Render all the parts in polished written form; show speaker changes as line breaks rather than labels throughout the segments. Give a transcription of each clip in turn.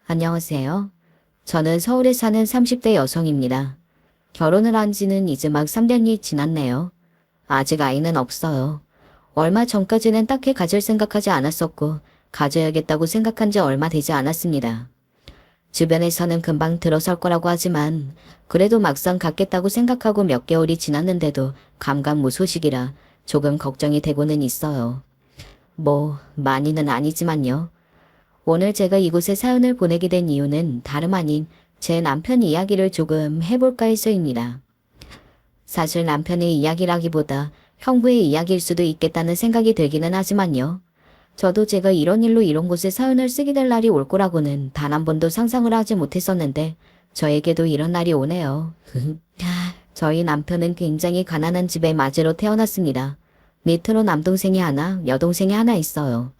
안녕하세요. 저는 서울에 사는 30대 여성입니다. 결혼을 한 지는 이제 막 3년이 지났네요. 아직 아이는 없어요. 얼마 전까지는 딱히 가질 생각하지 않았었고, 가져야겠다고 생각한 지 얼마 되지 않았습니다. 주변에서는 금방 들어설 거라고 하지만, 그래도 막상 갖겠다고 생각하고 몇 개월이 지났는데도 감감무소식이라 조금 걱정이 되고는 있어요. 뭐, 많이는 아니지만요. 오늘 제가 이곳에 사연을 보내게 된 이유는 다름 아닌 제 남편 이야기를 조금 해볼까 해서입니다. 사실 남편의 이야기라기보다 형부의 이야기일 수도 있겠다는 생각이 들기는 하지만요. 저도 제가 이런 일로 이런 곳에 사연을 쓰게 될 날이 올 거라고는 단 한 번도 상상을 하지 못했었는데 저에게도 이런 날이 오네요. 저희 남편은 굉장히 가난한 집의 마제로 태어났습니다. 밑으로 남동생이 하나, 여동생이 하나 있어요.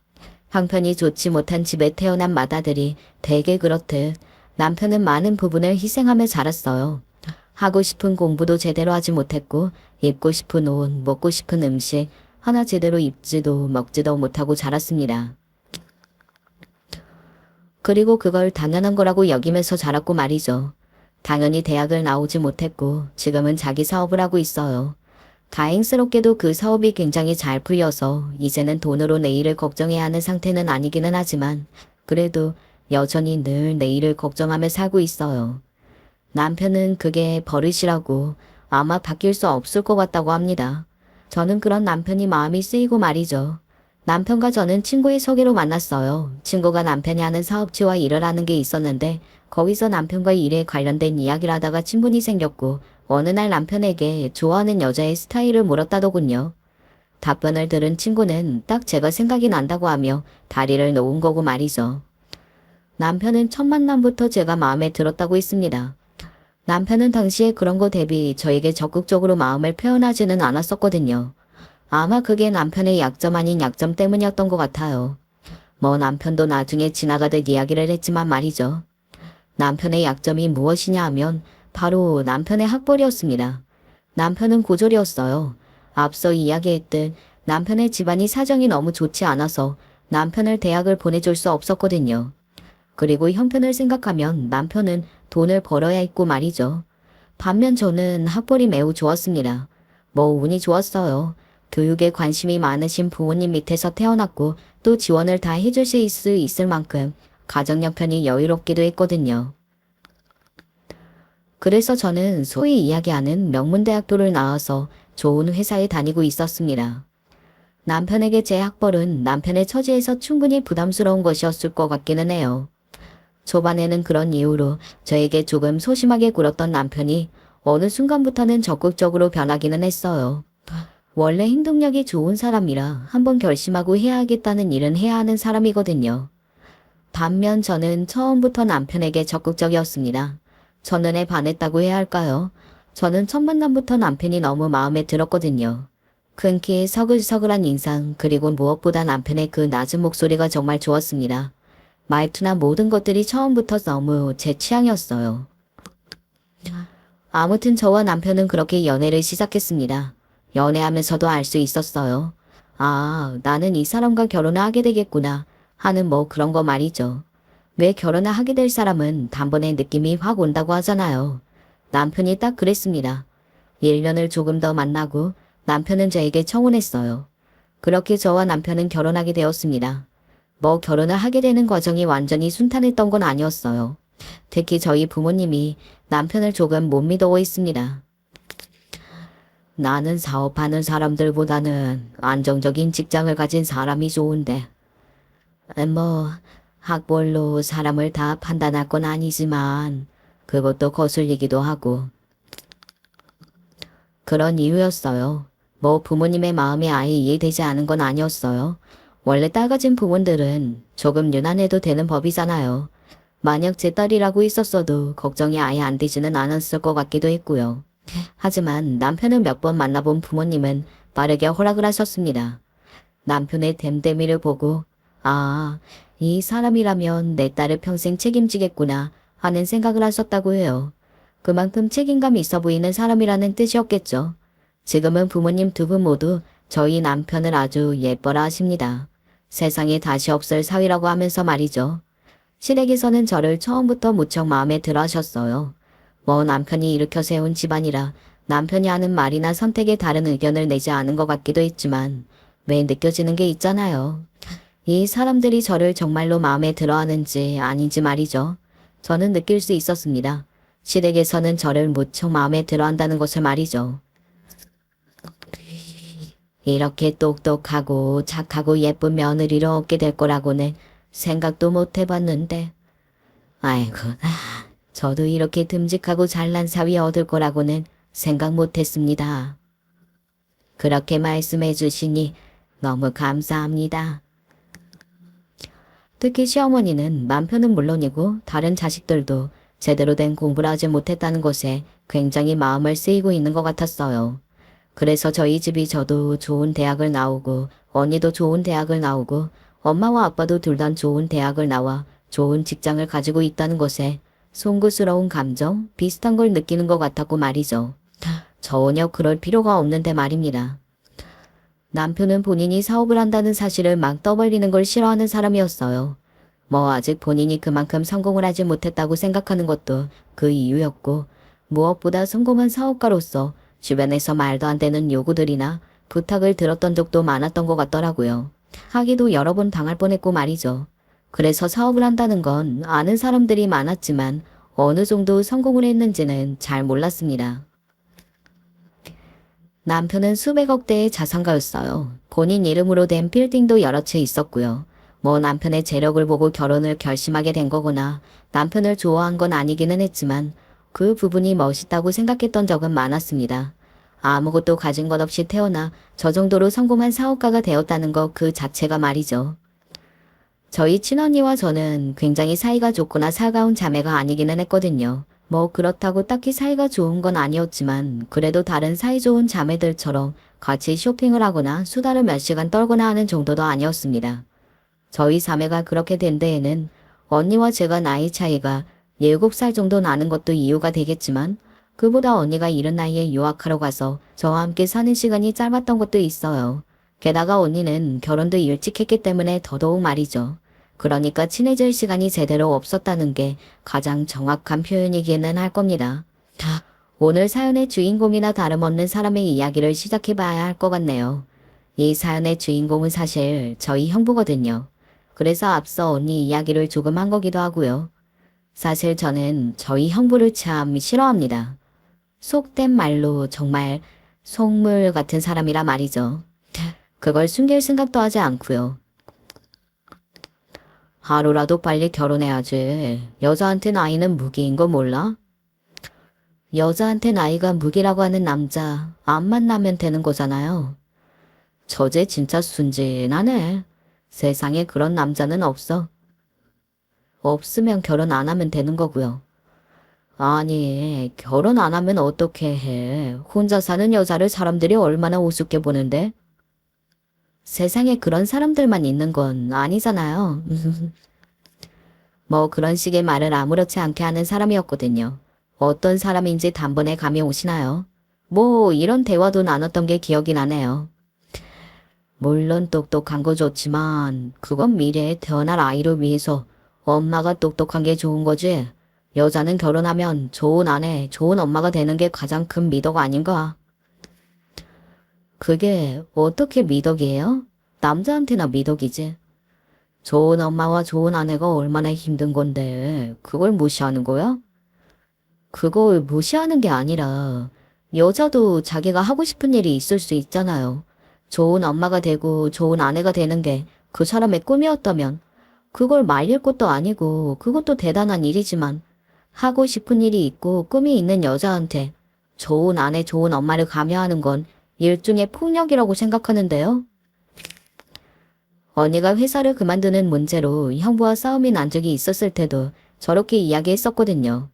형편이 좋지 못한 집에 태어난 맏아들이 대개 그렇듯 남편은 많은 부분을 희생하며 자랐어요. 하고 싶은 공부도 제대로 하지 못했고 입고 싶은 옷, 먹고 싶은 음식 하나 제대로 입지도 먹지도 못하고 자랐습니다. 그리고 그걸 당연한 거라고 여기면서 자랐고 말이죠. 당연히 대학을 나오지 못했고 지금은 자기 사업을 하고 있어요. 다행스럽게도 그 사업이 굉장히 잘 풀려서 이제는 돈으로 내일을 걱정해야 하는 상태는 아니기는 하지만 그래도 여전히 늘 내일을 걱정하며 살고 있어요. 남편은 그게 버릇이라고 아마 바뀔 수 없을 것 같다고 합니다. 저는 그런 남편이 마음이 쓰이고 말이죠. 남편과 저는 친구의 소개로 만났어요. 친구가 남편이 하는 사업체와 일을 하는 게 있었는데 거기서 남편과 일에 관련된 이야기를 하다가 친분이 생겼고 어느 날 남편에게 좋아하는 여자의 스타일을 물었다더군요. 답변을 들은 친구는 딱 제가 생각이 난다고 하며 다리를 놓은 거고 말이죠. 남편은 첫 만남부터 제가 마음에 들었다고 했습니다. 남편은 당시에 그런 거 대비 저에게 적극적으로 마음을 표현하지는 않았었거든요. 아마 그게 남편의 약점 아닌 약점 때문이었던 것 같아요. 뭐 남편도 나중에 지나가듯 이야기를 했지만 말이죠. 남편의 약점이 무엇이냐 하면 바로 남편의 학벌이었습니다. 남편은 고졸이었어요. 앞서 이야기했듯 남편의 집안이 사정이 너무 좋지 않아서 남편을 대학을 보내줄 수 없었거든요. 그리고 형편을 생각하면 남편은 돈을 벌어야 했고 말이죠. 반면 저는 학벌이 매우 좋았습니다. 뭐 운이 좋았어요. 교육에 관심이 많으신 부모님 밑에서 태어났고 또 지원을 다 해줄 수 있을 만큼 가정 형편이 여유롭기도 했거든요. 그래서 저는 소위 이야기하는 명문대학교를 나와서 좋은 회사에 다니고 있었습니다. 남편에게 제 학벌은 남편의 처지에서 충분히 부담스러운 것이었을 것 같기는 해요. 초반에는 그런 이유로 저에게 조금 소심하게 굴었던 남편이 어느 순간부터는 적극적으로 변하기는 했어요. 원래 행동력이 좋은 사람이라 한번 결심하고 해야 하겠다는 일은 해야 하는 사람이거든요. 반면 저는 처음부터 남편에게 적극적이었습니다. 첫눈에 반했다고 해야 할까요? 저는 첫 만남부터 남편이 너무 마음에 들었거든요. 큰 키에 서글서글한 인상 그리고 무엇보다 남편의 그 낮은 목소리가 정말 좋았습니다. 말투나 모든 것들이 처음부터 너무 제 취향이었어요. 아무튼 저와 남편은 그렇게 연애를 시작했습니다. 연애하면서도 알 수 있었어요. 아, 나는 이 사람과 결혼을 하게 되겠구나 하는 뭐 그런 거 말이죠. 왜 결혼을 하게 될 사람은 단번에 느낌이 확 온다고 하잖아요. 남편이 딱 그랬습니다. 1년을 조금 더 만나고 남편은 저에게 청혼했어요. 그렇게 저와 남편은 결혼하게 되었습니다. 뭐 결혼을 하게 되는 과정이 완전히 순탄했던 건 아니었어요. 특히 저희 부모님이 남편을 조금 못 믿어 했습니다. 나는 사업하는 사람들보다는 안정적인 직장을 가진 사람이 좋은데. 뭐 학벌로 사람을 다 판단할 건 아니지만 그것도 거슬리기도 하고. 그런 이유였어요. 뭐 부모님의 마음이 아예 이해되지 않은 건 아니었어요. 원래 딸 가진 부모들은 조금 유난해도 되는 법이잖아요. 만약 제 딸이라고 있었어도 걱정이 아예 안 되지는 않았을 것 같기도 했고요. 하지만 남편을 몇 번 만나본 부모님은 빠르게 허락을 하셨습니다. 남편의 됨됨이를 보고 아, 이 사람이라면 내 딸을 평생 책임지겠구나 하는 생각을 하셨다고 해요. 그만큼 책임감이 있어 보이는 사람이라는 뜻이었겠죠. 지금은 부모님 두 분 모두 저희 남편을 아주 예뻐라 하십니다. 세상에 다시 없을 사위라고 하면서 말이죠. 시댁에서는 저를 처음부터 무척 마음에 들어 하셨어요. 뭐 남편이 일으켜 세운 집안이라 남편이 하는 말이나 선택에 다른 의견을 내지 않은 것 같기도 했지만 왜 느껴지는 게 있잖아요. 이 사람들이 저를 정말로 마음에 들어 하는지 아닌지 말이죠. 저는 느낄 수 있었습니다. 시댁에서는 저를 무척 마음에 들어 한다는 것을 말이죠. 이렇게 똑똑하고 착하고 예쁜 며느리를 얻게 될 거라고는 생각도 못 해봤는데. 아이고, 저도 이렇게 듬직하고 잘난 사위 얻을 거라고는 생각 못 했습니다. 그렇게 말씀해 주시니 너무 감사합니다. 특히 시어머니는 남편은 물론이고 다른 자식들도 제대로 된 공부를 하지 못했다는 것에 굉장히 마음을 쓰이고 있는 것 같았어요. 그래서 저희 집이 저도 좋은 대학을 나오고 언니도 좋은 대학을 나오고 엄마와 아빠도 둘 다 좋은 대학을 나와 좋은 직장을 가지고 있다는 것에 송구스러운 감정 비슷한 걸 느끼는 것 같았고 말이죠. 전혀 그럴 필요가 없는데 말입니다. 남편은 본인이 사업을 한다는 사실을 막 떠벌리는 걸 싫어하는 사람이었어요. 뭐 아직 본인이 그만큼 성공을 하지 못했다고 생각하는 것도 그 이유였고 무엇보다 성공한 사업가로서 주변에서 말도 안 되는 요구들이나 부탁을 들었던 적도 많았던 것 같더라고요. 하기도 여러 번 당할 뻔했고 말이죠. 그래서 사업을 한다는 건 아는 사람들이 많았지만 어느 정도 성공을 했는지는 잘 몰랐습니다. 남편은 수백억 대의 자산가였어요. 본인 이름으로 된 빌딩도 여러 채 있었고요. 뭐 남편의 재력을 보고 결혼을 결심하게 된 거거나 남편을 좋아한 건 아니기는 했지만 그 부분이 멋있다고 생각했던 적은 많았습니다. 아무것도 가진 것 없이 태어나 저 정도로 성공한 사업가가 되었다는 것 그 자체가 말이죠. 저희 친언니와 저는 굉장히 사이가 좋거나 살가운 자매가 아니기는 했거든요. 뭐 그렇다고 딱히 사이가 좋은 건 아니었지만 그래도 다른 사이 좋은 자매들처럼 같이 쇼핑을 하거나 수다를 몇 시간 떨거나 하는 정도도 아니었습니다. 저희 자매가 그렇게 된 데에는 언니와 제가 나이 차이가 7살 정도 나는 것도 이유가 되겠지만 그보다 언니가 이른 나이에 유학하러 가서 저와 함께 사는 시간이 짧았던 것도 있어요. 게다가 언니는 결혼도 일찍 했기 때문에 더더욱 말이죠. 그러니까 친해질 시간이 제대로 없었다는 게 가장 정확한 표현이기는 할 겁니다. 오늘 사연의 주인공이나 다름없는 사람의 이야기를 시작해봐야 할 것 같네요. 이 사연의 주인공은 사실 저희 형부거든요. 그래서 앞서 언니 이야기를 조금 한 거기도 하고요. 사실 저는 저희 형부를 참 싫어합니다. 속된 말로 정말 속물 같은 사람이라 말이죠. 그걸 숨길 생각도 하지 않고요. 하루라도 빨리 결혼해야지. 여자한테 나이는 무기인 거 몰라? 여자한테 나이가 무기라고 하는 남자 안 만나면 되는 거잖아요. 저제 진짜 순진하네. 세상에 그런 남자는 없어. 없으면 결혼 안 하면 되는 거고요. 아니, 결혼 안 하면 어떻게 해. 혼자 사는 여자를 사람들이 얼마나 우습게 보는데? 세상에 그런 사람들만 있는 건 아니잖아요. 뭐 그런 식의 말을 아무렇지 않게 하는 사람이었거든요. 어떤 사람인지 단번에 감이 오시나요? 뭐 이런 대화도 나눴던 게 기억이 나네요. 물론 똑똑한 거 좋지만 그건 미래에 태어날 아이를 위해서 엄마가 똑똑한 게 좋은 거지. 여자는 결혼하면 좋은 아내, 좋은 엄마가 되는 게 가장 큰 미덕 아닌가? 그게 어떻게 미덕이에요? 남자한테나 미덕이지. 좋은 엄마와 좋은 아내가 얼마나 힘든 건데 그걸 무시하는 거야? 그걸 무시하는 게 아니라 여자도 자기가 하고 싶은 일이 있을 수 있잖아요. 좋은 엄마가 되고 좋은 아내가 되는 게 그 사람의 꿈이었다면 그걸 말릴 것도 아니고 그것도 대단한 일이지만 하고 싶은 일이 있고 꿈이 있는 여자한테 좋은 아내, 좋은 엄마를 강요하는 건 일종의 폭력이라고 생각하는데요. 언니가 회사를 그만두는 문제로 형부와 싸움이 난 적이 있었을 때도 저렇게 이야기했었거든요.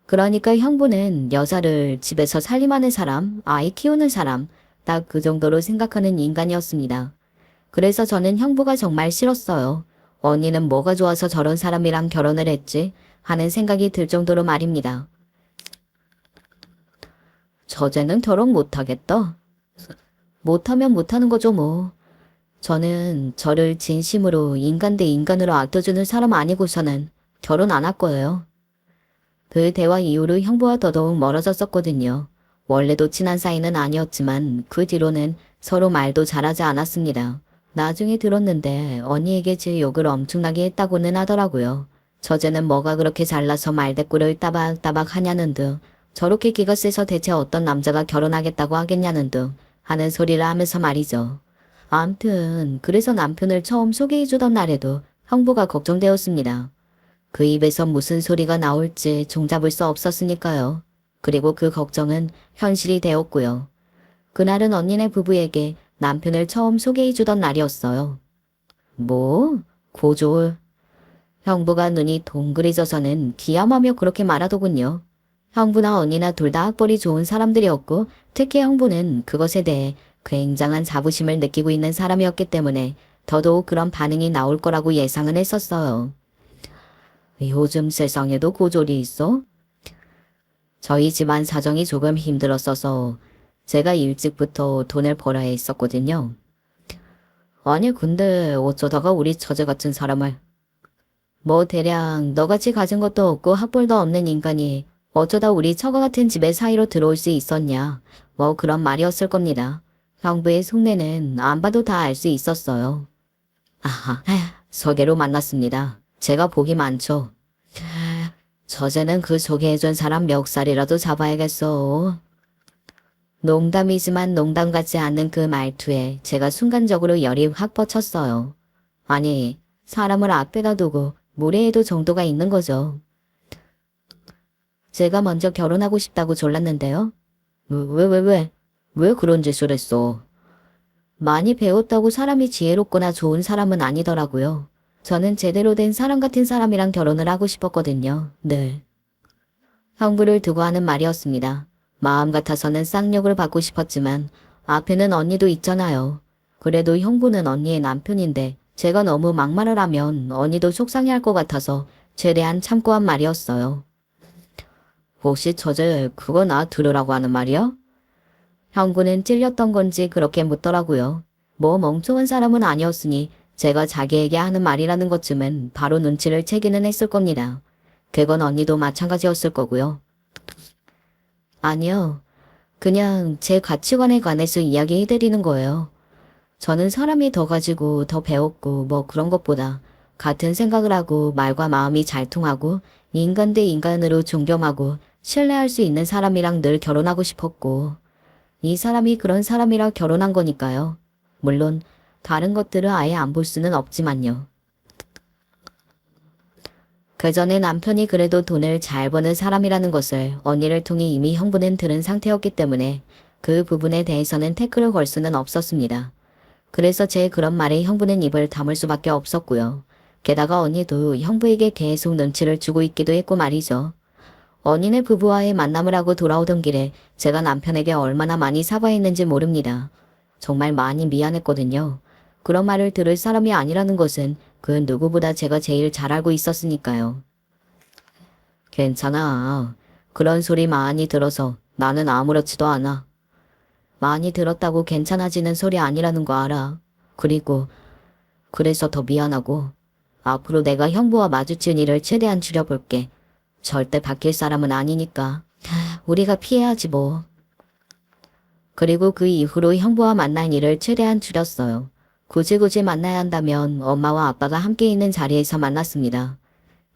그러니까 형부는 여자를 집에서 살림하는 사람, 아이 키우는 사람, 딱 그 정도로 생각하는 인간이었습니다. 그래서 저는 형부가 정말 싫었어요. 언니는 뭐가 좋아서 저런 사람이랑 결혼을 했지 하는 생각이 들 정도로 말입니다. 저쟤는 결혼 못하겠다. 못하면 못하는 거죠 뭐. 저는 저를 진심으로 인간 대 인간으로 아껴주는 사람 아니고서는 결혼 안 할 거예요. 그 대화 이후로 형부와 더더욱 멀어졌었거든요. 원래도 친한 사이는 아니었지만 그 뒤로는 서로 말도 잘하지 않았습니다. 나중에 들었는데 언니에게 제 욕을 엄청나게 했다고는 하더라고요. 저쟤는 뭐가 그렇게 잘나서 말대꾸를 따박따박 하냐는 등, 저렇게 기가 세서 대체 어떤 남자가 결혼하겠다고 하겠냐는 등 하는 소리를 하면서 말이죠. 암튼 그래서 남편을 처음 소개해주던 날에도 형부가 걱정되었습니다. 그 입에서 무슨 소리가 나올지 종잡을 수 없었으니까요. 그리고 그 걱정은 현실이 되었고요. 그날은 언니네 부부에게 남편을 처음 소개해주던 날이었어요. 뭐? 고졸. 형부가 눈이 동그래져서는 기함하며 그렇게 말하더군요. 형부나 언니나 둘 다 학벌이 좋은 사람들이었고 특히 형부는 그것에 대해 굉장한 자부심을 느끼고 있는 사람이었기 때문에 더더욱 그런 반응이 나올 거라고 예상은 했었어요. 요즘 세상에도 고졸이 있어? 저희 집안 사정이 조금 힘들었어서 제가 일찍부터 돈을 벌어야 했었거든요. 아니 근데 어쩌다가 우리 처제 같은 사람을 뭐 대략 너같이 가진 것도 없고 학벌도 없는 인간이 어쩌다 우리 처가 같은 집에 사이로 들어올 수 있었냐. 뭐 그런 말이었을 겁니다. 형부의 속내는 안 봐도 다 알 수 있었어요. 아하, 소개로 만났습니다. 제가 복이 많죠. 처제는 그 소개해준 사람 멱살이라도 잡아야겠어. 농담이지만 농담 같지 않는 그 말투에 제가 순간적으로 열이 확 뻗쳤어요. 아니, 사람을 앞에다 두고 무례해도 정도가 있는 거죠. 제가 먼저 결혼하고 싶다고 졸랐는데요. 왜 그런 짓을 했어? 많이 배웠다고 사람이 지혜롭거나 좋은 사람은 아니더라고요. 저는 제대로 된 사람 같은 사람이랑 결혼을 하고 싶었거든요. 네. 형부를 두고 하는 말이었습니다. 마음 같아서는 쌍욕을 받고 싶었지만 앞에는 언니도 있잖아요. 그래도 형부는 언니의 남편인데 제가 너무 막말을 하면 언니도 속상해할 것 같아서 최대한 참고 한 말이었어요. 혹시 처제 그거 나 들으라고 하는 말이야? 형부는 찔렸던 건지 그렇게 묻더라고요. 뭐 멍청한 사람은 아니었으니 제가 자기에게 하는 말이라는 것쯤은 바로 눈치를 채기는 했을 겁니다. 그건 언니도 마찬가지였을 거고요. 아니요. 그냥 제 가치관에 관해서 이야기해드리는 거예요. 저는 사람이 더 가지고 더 배웠고 뭐 그런 것보다 같은 생각을 하고 말과 마음이 잘 통하고 인간 대 인간으로 존경하고 신뢰할 수 있는 사람이랑 늘 결혼하고 싶었고 이 사람이 그런 사람이라 결혼한 거니까요. 물론 다른 것들을 아예 안 볼 수는 없지만요. 그 전에 남편이 그래도 돈을 잘 버는 사람이라는 것을 언니를 통해 이미 형부는 들은 상태였기 때문에 그 부분에 대해서는 태클을 걸 수는 없었습니다. 그래서 제 그런 말에 형부는 입을 다물 수밖에 없었고요. 게다가 언니도 형부에게 계속 눈치를 주고 있기도 했고 말이죠. 언니네 부부와의 만남을 하고 돌아오던 길에 제가 남편에게 얼마나 많이 사과했는지 모릅니다. 정말 많이 미안했거든요. 그런 말을 들을 사람이 아니라는 것은 그 누구보다 제가 제일 잘 알고 있었으니까요. 괜찮아. 그런 소리 많이 들어서 나는 아무렇지도 않아. 많이 들었다고 괜찮아지는 소리 아니라는 거 알아. 그래서 더 미안하고 앞으로 내가 형부와 마주친 일을 최대한 줄여볼게. 절대 바뀔 사람은 아니니까. 우리가 피해야지 뭐. 그리고 그 이후로 형부와 만난 일을 최대한 줄였어요. 굳이 만나야 한다면 엄마와 아빠가 함께 있는 자리에서 만났습니다.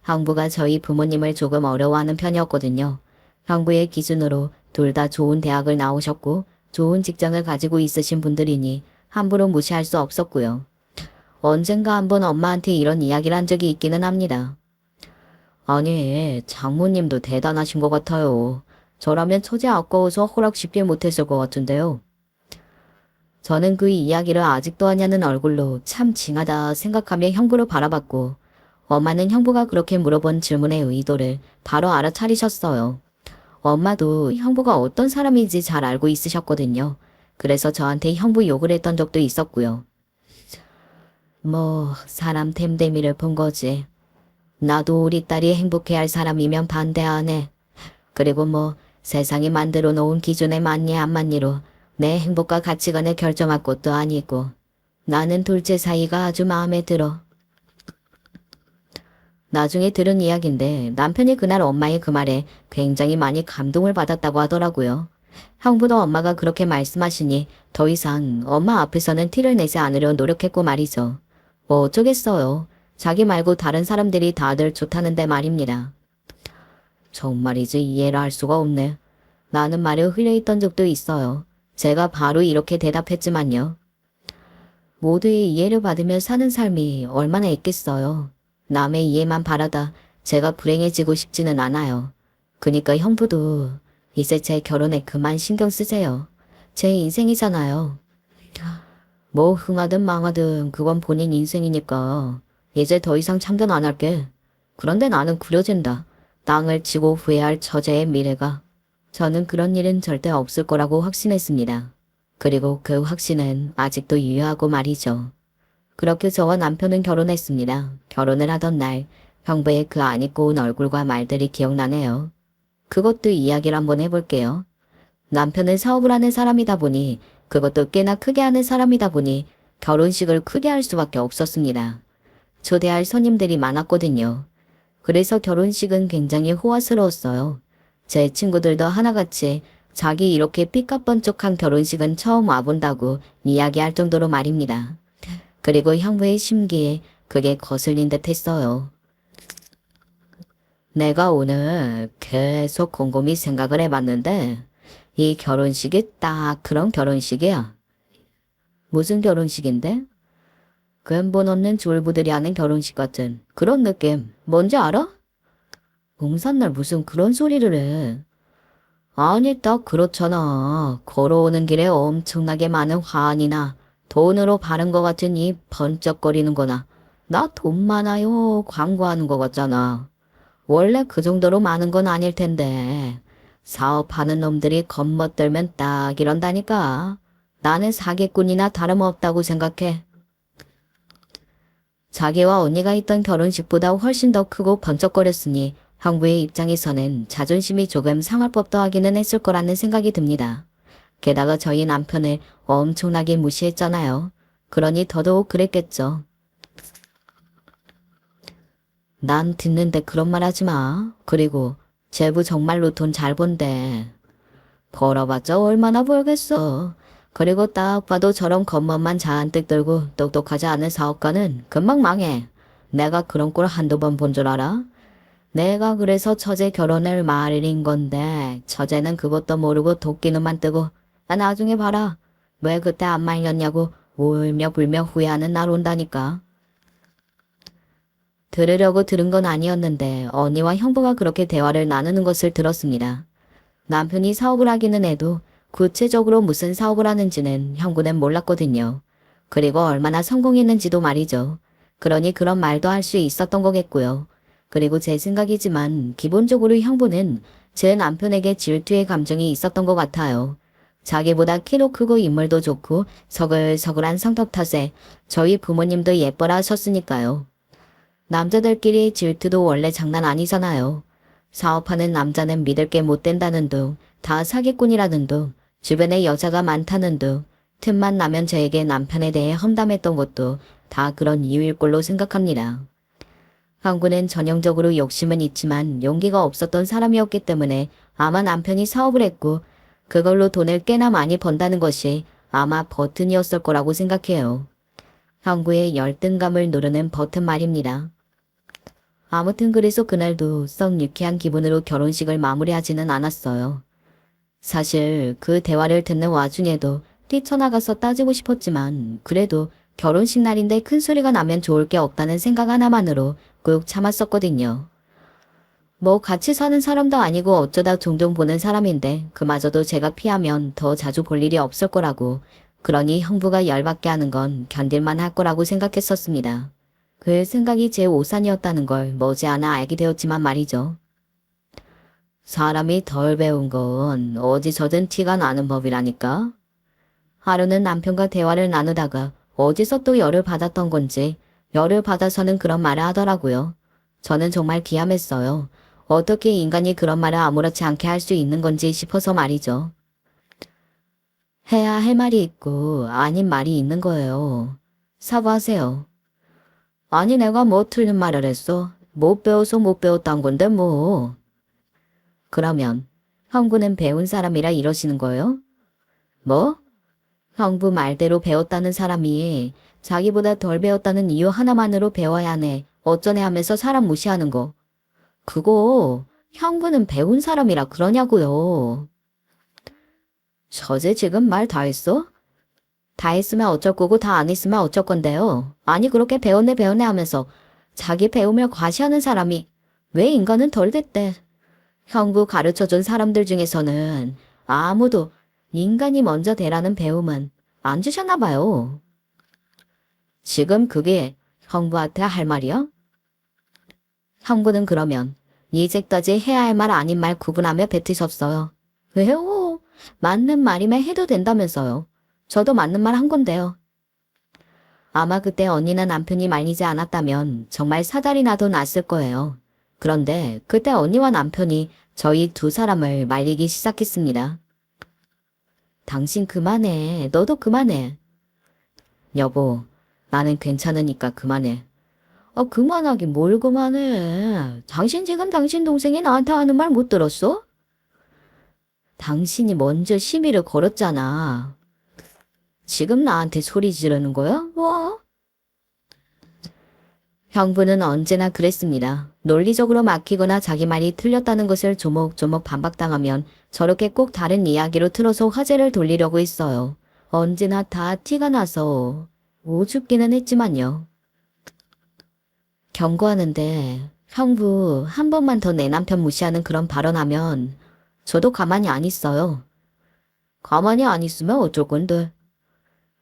형부가 저희 부모님을 조금 어려워하는 편이었거든요. 형부의 기준으로 둘 다 좋은 대학을 나오셨고 좋은 직장을 가지고 있으신 분들이니 함부로 무시할 수 없었고요. 언젠가 한번 엄마한테 이런 이야기를 한 적이 있기는 합니다. 아니, 장모님도 대단하신 것 같아요. 저라면 처제 아까워서 허락 쉽게 못했을 것 같은데요. 저는 그 이야기를 아직도 하냐는 얼굴로 참 징하다 생각하며 형부를 바라봤고 엄마는 형부가 그렇게 물어본 질문의 의도를 바로 알아차리셨어요. 엄마도 형부가 어떤 사람인지 잘 알고 있으셨거든요. 그래서 저한테 형부 욕을 했던 적도 있었고요. 뭐 사람 됨됨이를 본 거지. 나도 우리 딸이 행복해할 사람이면 반대 안 해. 그리고 뭐 세상이 만들어 놓은 기준에 맞니 안 맞니로 내 행복과 가치관을 결정할 것도 아니고 나는 둘째 사이가 아주 마음에 들어. 나중에 들은 이야기인데 남편이 그날 엄마의 그 말에 굉장히 많이 감동을 받았다고 하더라고요. 형부도 엄마가 그렇게 말씀하시니 더 이상 엄마 앞에서는 티를 내지 않으려 노력했고 말이죠. 뭐 어쩌겠어요. 자기 말고 다른 사람들이 다들 좋다는데 말입니다. 정말이지 이해를 할 수가 없네. 나는 말을 흘려있던 적도 있어요. 제가 바로 이렇게 대답했지만요. 모두의 이해를 받으며 사는 삶이 얼마나 있겠어요. 남의 이해만 바라다 제가 불행해지고 싶지는 않아요. 그니까 형부도 이제 제 결혼에 그만 신경 쓰세요. 제 인생이잖아요. 뭐 흥하든 망하든 그건 본인 인생이니까 이제 더 이상 참견 안 할게. 그런데 나는 그려진다. 땅을 치고 후회할 처제의 미래가. 저는 그런 일은 절대 없을 거라고 확신했습니다. 그리고 그 확신은 아직도 유효하고 말이죠. 그렇게 저와 남편은 결혼했습니다. 결혼을 하던 날 형부의 그 안 입고 온 얼굴과 말들이 기억나네요. 그것도 이야기를 한번 해볼게요. 남편은 사업을 하는 사람이다 보니 그것도 꽤나 크게 하는 사람이다 보니 결혼식을 크게 할 수밖에 없었습니다. 초대할 손님들이 많았거든요. 그래서 결혼식은 굉장히 호화스러웠어요. 제 친구들도 하나같이 자기 이렇게 삐까뻔쩍한 결혼식은 처음 와본다고 이야기할 정도로 말입니다. 그리고 형부의 심기에 그게 거슬린 듯 했어요. 내가 오늘 계속 곰곰이 생각을 해봤는데 이 결혼식이 딱 그런 결혼식이야. 무슨 결혼식인데? 근본 없는 졸부들이 하는 결혼식 같은 그런 느낌. 뭔지 알아? 봉산날 무슨 그런 소리를 해. 아니 딱 그렇잖아. 걸어오는 길에 엄청나게 많은 화환이나 돈으로 바른 것 같은 이 번쩍거리는 거나 나 돈 많아요 광고하는 거 같잖아. 원래 그 정도로 많은 건 아닐 텐데 사업하는 놈들이 겁먹들면 딱 이런다니까. 나는 사기꾼이나 다름없다고 생각해. 자기와 언니가 있던 결혼식보다 훨씬 더 크고 번쩍거렸으니 형부의 입장에서는 자존심이 조금 상할 법도 하기는 했을 거라는 생각이 듭니다. 게다가 저희 남편을 엄청나게 무시했잖아요. 그러니 더더욱 그랬겠죠. 난 듣는데 그런 말 하지 마. 그리고 제부 정말로 돈 잘 번대. 벌어봤자 얼마나 벌겠어. 그리고 딱 봐도 저런 겉멋만 잔뜩 들고 똑똑하지 않은 사업가는 금방 망해. 내가 그런 꼴 한두 번 본 줄 알아? 내가 그래서 처제 결혼을 말린 건데 처제는 그것도 모르고 도끼눈만 뜨고 나중에 봐라. 왜 그때 안 말렸냐고 울며 불며 후회하는 날 온다니까. 들으려고 들은 건 아니었는데 언니와 형부가 그렇게 대화를 나누는 것을 들었습니다. 남편이 사업을 하기는 해도 구체적으로 무슨 사업을 하는지는 형부는 몰랐거든요. 그리고 얼마나 성공했는지도 말이죠. 그러니 그런 말도 할 수 있었던 거겠고요. 그리고 제 생각이지만 기본적으로 형부는 제 남편에게 질투의 감정이 있었던 것 같아요. 자기보다 키도 크고 인물도 좋고 서글서글한 성격 탓에 저희 부모님도 예뻐라 하셨으니까요. 남자들끼리 질투도 원래 장난 아니잖아요. 사업하는 남자는 믿을 게 못 된다는 둥, 다 사기꾼이라는 둥, 주변에 여자가 많다는 둥, 틈만 나면 저에게 남편에 대해 험담했던 것도 다 그런 이유일 걸로 생각합니다. 황구는 전형적으로 욕심은 있지만 용기가 없었던 사람이었기 때문에 아마 남편이 사업을 했고 그걸로 돈을 꽤나 많이 번다는 것이 아마 버튼이었을 거라고 생각해요. 황구의 열등감을 누르는 버튼 말입니다. 아무튼 그래서 그날도 썩 유쾌한 기분으로 결혼식을 마무리하지는 않았어요. 사실 그 대화를 듣는 와중에도 뛰쳐나가서 따지고 싶었지만 그래도 결혼식 날인데 큰 소리가 나면 좋을 게 없다는 생각 하나만으로 꾹 참았었거든요. 뭐 같이 사는 사람도 아니고 어쩌다 종종 보는 사람인데 그마저도 제가 피하면 더 자주 볼 일이 없을 거라고, 그러니 형부가 열받게 하는 건 견딜만 할 거라고 생각했었습니다. 그 생각이 제 오산이었다는 걸 머지않아 알게 되었지만 말이죠. 사람이 덜 배운 건 어디서든 티가 나는 법이라니까. 하루는 남편과 대화를 나누다가 어디서 또 열을 받았던 건지 열을 받아서는 그런 말을 하더라고요. 저는 정말 기함했어요. 어떻게 인간이 그런 말을 아무렇지 않게 할 수 있는 건지 싶어서 말이죠. 해야 할 말이 있고 아닌 말이 있는 거예요. 사과하세요. 아니 내가 뭐 틀린 말을 했어? 못 배워서 못 배웠단 건데 뭐. 그러면 형부는 배운 사람이라 이러시는 거예요? 뭐? 형부 말대로 배웠다는 사람이 자기보다 덜 배웠다는 이유 하나만으로 배워야 하네. 어쩌네 하면서 사람 무시하는 거. 그거 형부는 배운 사람이라 그러냐고요. 저제 지금 말 다 했어? 다 했으면 어쩔 거고 다 안 했으면 어쩔 건데요. 아니 그렇게 배웠네 하면서 자기 배우며 과시하는 사람이 왜 인간은 덜 됐대. 형부 가르쳐준 사람들 중에서는 아무도 인간이 먼저 되라는 배움은 안 주셨나 봐요. 지금 그게 형부한테 할 말이야? 형부는 그러면 이제까지 해야 할 말 아닌 말 구분하며 뱉으셨어요. 왜요? 맞는 말이면 해도 된다면서요. 저도 맞는 말 한 건데요. 아마 그때 언니나 남편이 말리지 않았다면 정말 사달이 나도 났을 거예요. 그런데 그때 언니와 남편이 저희 두 사람을 말리기 시작했습니다. 당신 그만해. 너도 그만해. 여보, 나는 괜찮으니까 그만해. 그만하긴 뭘 그만해. 당신 지금 당신 동생이 나한테 하는 말 못 들었어? 당신이 먼저 시비를 걸었잖아. 지금 나한테 소리 지르는 거야? 뭐? 형부는 언제나 그랬습니다. 논리적으로 막히거나 자기 말이 틀렸다는 것을 조목조목 반박당하면 저렇게 꼭 다른 이야기로 틀어서 화제를 돌리려고 했어요. 언제나 다 티가 나서 오죽기는 했지만요. 경고하는데 형부 한 번만 더 내 남편 무시하는 그런 발언하면 저도 가만히 안 있어요. 가만히 안 있으면 어쩔 건데.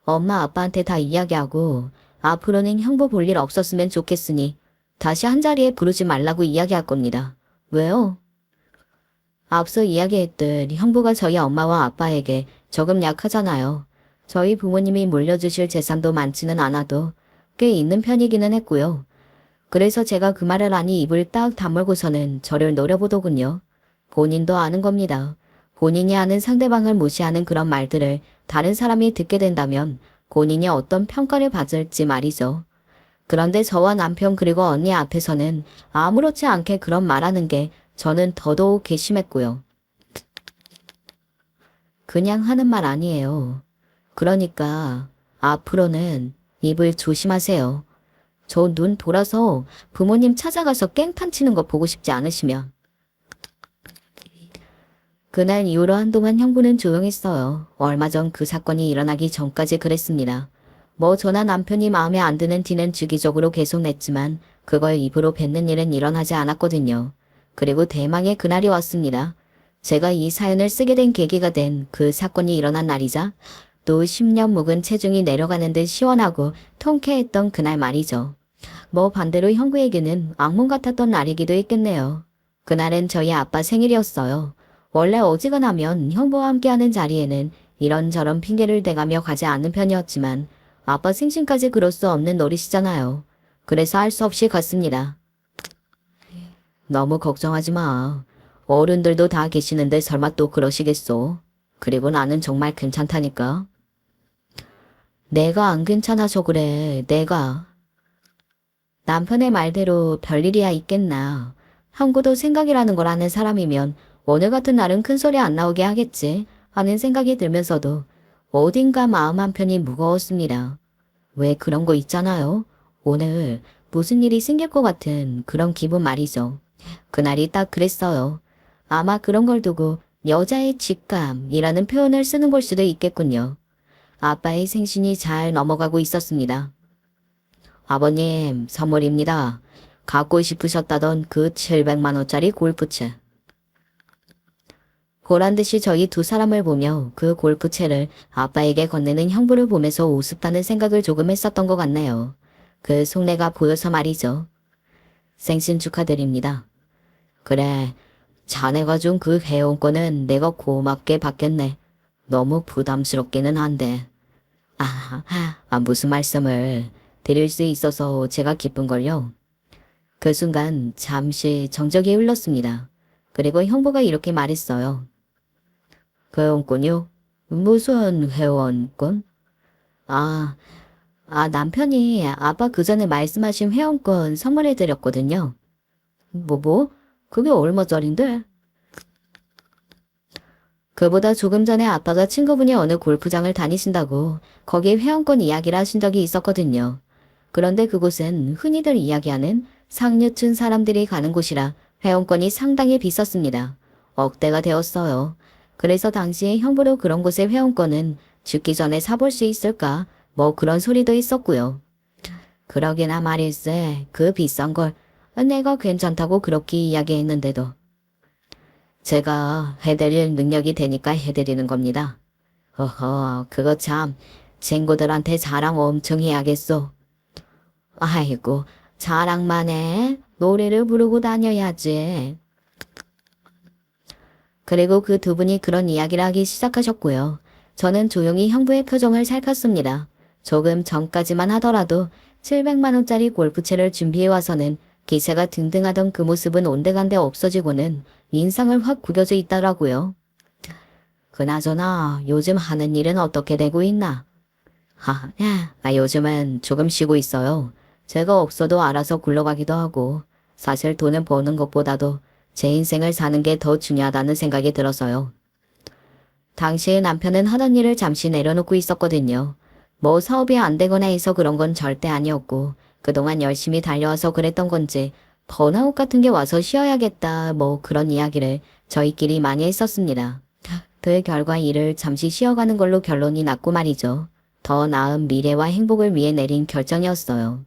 엄마 아빠한테 다 이야기하고 앞으로는 형부 볼 일 없었으면 좋겠으니 다시 한자리에 부르지 말라고 이야기할 겁니다. 왜요? 앞서 이야기했듯 형부가 저희 엄마와 아빠에게 조금 약하잖아요. 저희 부모님이 물려주실 재산도 많지는 않아도 꽤 있는 편이기는 했고요. 그래서 제가 그 말을 하니 입을 딱 다물고서는 저를 노려보더군요. 본인도 아는 겁니다. 본인이 아는 상대방을 무시하는 그런 말들을 다른 사람이 듣게 된다면 본인이 어떤 평가를 받을지 말이죠. 그런데 저와 남편 그리고 언니 앞에서는 아무렇지 않게 그런 말하는 게 저는 더더욱 괘씸했고요. 그냥 하는 말 아니에요. 그러니까 앞으로는 입을 조심하세요. 저 눈 돌아서 부모님 찾아가서 깽판 치는 거 보고 싶지 않으시면. 그날 이후로 한동안 형부는 조용했어요. 얼마 전 그 사건이 일어나기 전까지 그랬습니다. 뭐 저나 남편이 마음에 안 드는 티는 주기적으로 계속 냈지만 그걸 입으로 뱉는 일은 일어나지 않았거든요. 그리고 대망의 그날이 왔습니다. 제가 이 사연을 쓰게 된 계기가 된 그 사건이 일어난 날이자 또 10년 묵은 체중이 내려가는 듯 시원하고 통쾌했던 그날 말이죠. 뭐 반대로 형부에게는 악몽 같았던 날이기도 했겠네요. 그날은 저희 아빠 생일이었어요. 원래 어지간하면 형부와 함께하는 자리에는 이런저런 핑계를 대가며 가지 않는 편이었지만 아빠 생신까지 그럴 수 없는 노릇이잖아요. 그래서 할 수 없이 갔습니다. 너무 걱정하지 마. 어른들도 다 계시는데 설마 또 그러시겠소. 그리고 나는 정말 괜찮다니까. 내가 안 괜찮아서 그래. 내가. 남편의 말대로 별일이야 있겠나. 형구도 생각이라는 걸 아는 사람이면 오늘 같은 날은 큰소리 안 나오게 하겠지 하는 생각이 들면서도 어딘가 마음 한편이 무거웠습니다. 왜 그런 거 있잖아요. 오늘 무슨 일이 생길 것 같은 그런 기분 말이죠. 그날이 딱 그랬어요. 아마 그런 걸 두고 여자의 직감이라는 표현을 쓰는 걸 수도 있겠군요. 아빠의 생신이 잘 넘어가고 있었습니다. 아버님, 선물입니다. 갖고 싶으셨다던 그 700만 원짜리 골프채. 보란듯이 저희 두 사람을 보며 그 골프채를 아빠에게 건네는 형부를 보면서 우습다는 생각을 조금 했었던 것 같네요. 그 속내가 보여서 말이죠. 생신 축하드립니다. 그래, 자네가 준 그 회원권은 내가 고맙게 받겠네. 너무 부담스럽기는 한데. 무슨 말씀을 드릴 수 있어서 제가 기쁜걸요. 그 순간 잠시 정적이 흘렀습니다. 그리고 형부가 이렇게 말했어요. 회원권이요? 무슨 회원권? 남편이 아빠 그 전에 말씀하신 회원권 선물해드렸거든요. 뭐? 그게 얼마짜린데? 그보다 조금 전에 아빠가 친구분이 어느 골프장을 다니신다고 거기 회원권 이야기를 하신 적이 있었거든요. 그런데 그곳은 흔히들 이야기하는 상류층 사람들이 가는 곳이라 회원권이 상당히 비쌌습니다. 억대가 되었어요. 그래서 당시에 형부로 그런 곳의 회원권은 죽기 전에 사볼 수 있을까? 뭐 그런 소리도 있었고요. 그러기나 말일세. 그 비싼 걸 내가 괜찮다고 그렇게 이야기했는데도 제가 해드릴 능력이 되니까 해드리는 겁니다. 허허, 그거 참 친구들한테 자랑 엄청 해야겠소. 아이고, 자랑만 해. 노래를 부르고 다녀야지. 그리고 그 두 분이 그런 이야기를 하기 시작하셨고요. 저는 조용히 형부의 표정을 살폈습니다. 조금 전까지만 하더라도 700만 원짜리 골프채를 준비해와서는 기세가 등등하던 그 모습은 온데간데 없어지고는 인상을 확 구겨져 있더라고요. 그나저나 요즘 하는 일은 어떻게 되고 있나? 요즘은 조금 쉬고 있어요. 제가 없어도 알아서 굴러가기도 하고 사실 돈을 버는 것보다도 제 인생을 사는 게 더 중요하다는 생각이 들어서요. 당시에 남편은 하던 일을 잠시 내려놓고 있었거든요. 뭐 사업이 안 되거나 해서 그런 건 절대 아니었고 그동안 열심히 달려와서 그랬던 건지 번아웃 같은 게 와서 쉬어야겠다 뭐 그런 이야기를 저희끼리 많이 했었습니다. 그 결과 일을 잠시 쉬어가는 걸로 결론이 났고 말이죠. 더 나은 미래와 행복을 위해 내린 결정이었어요.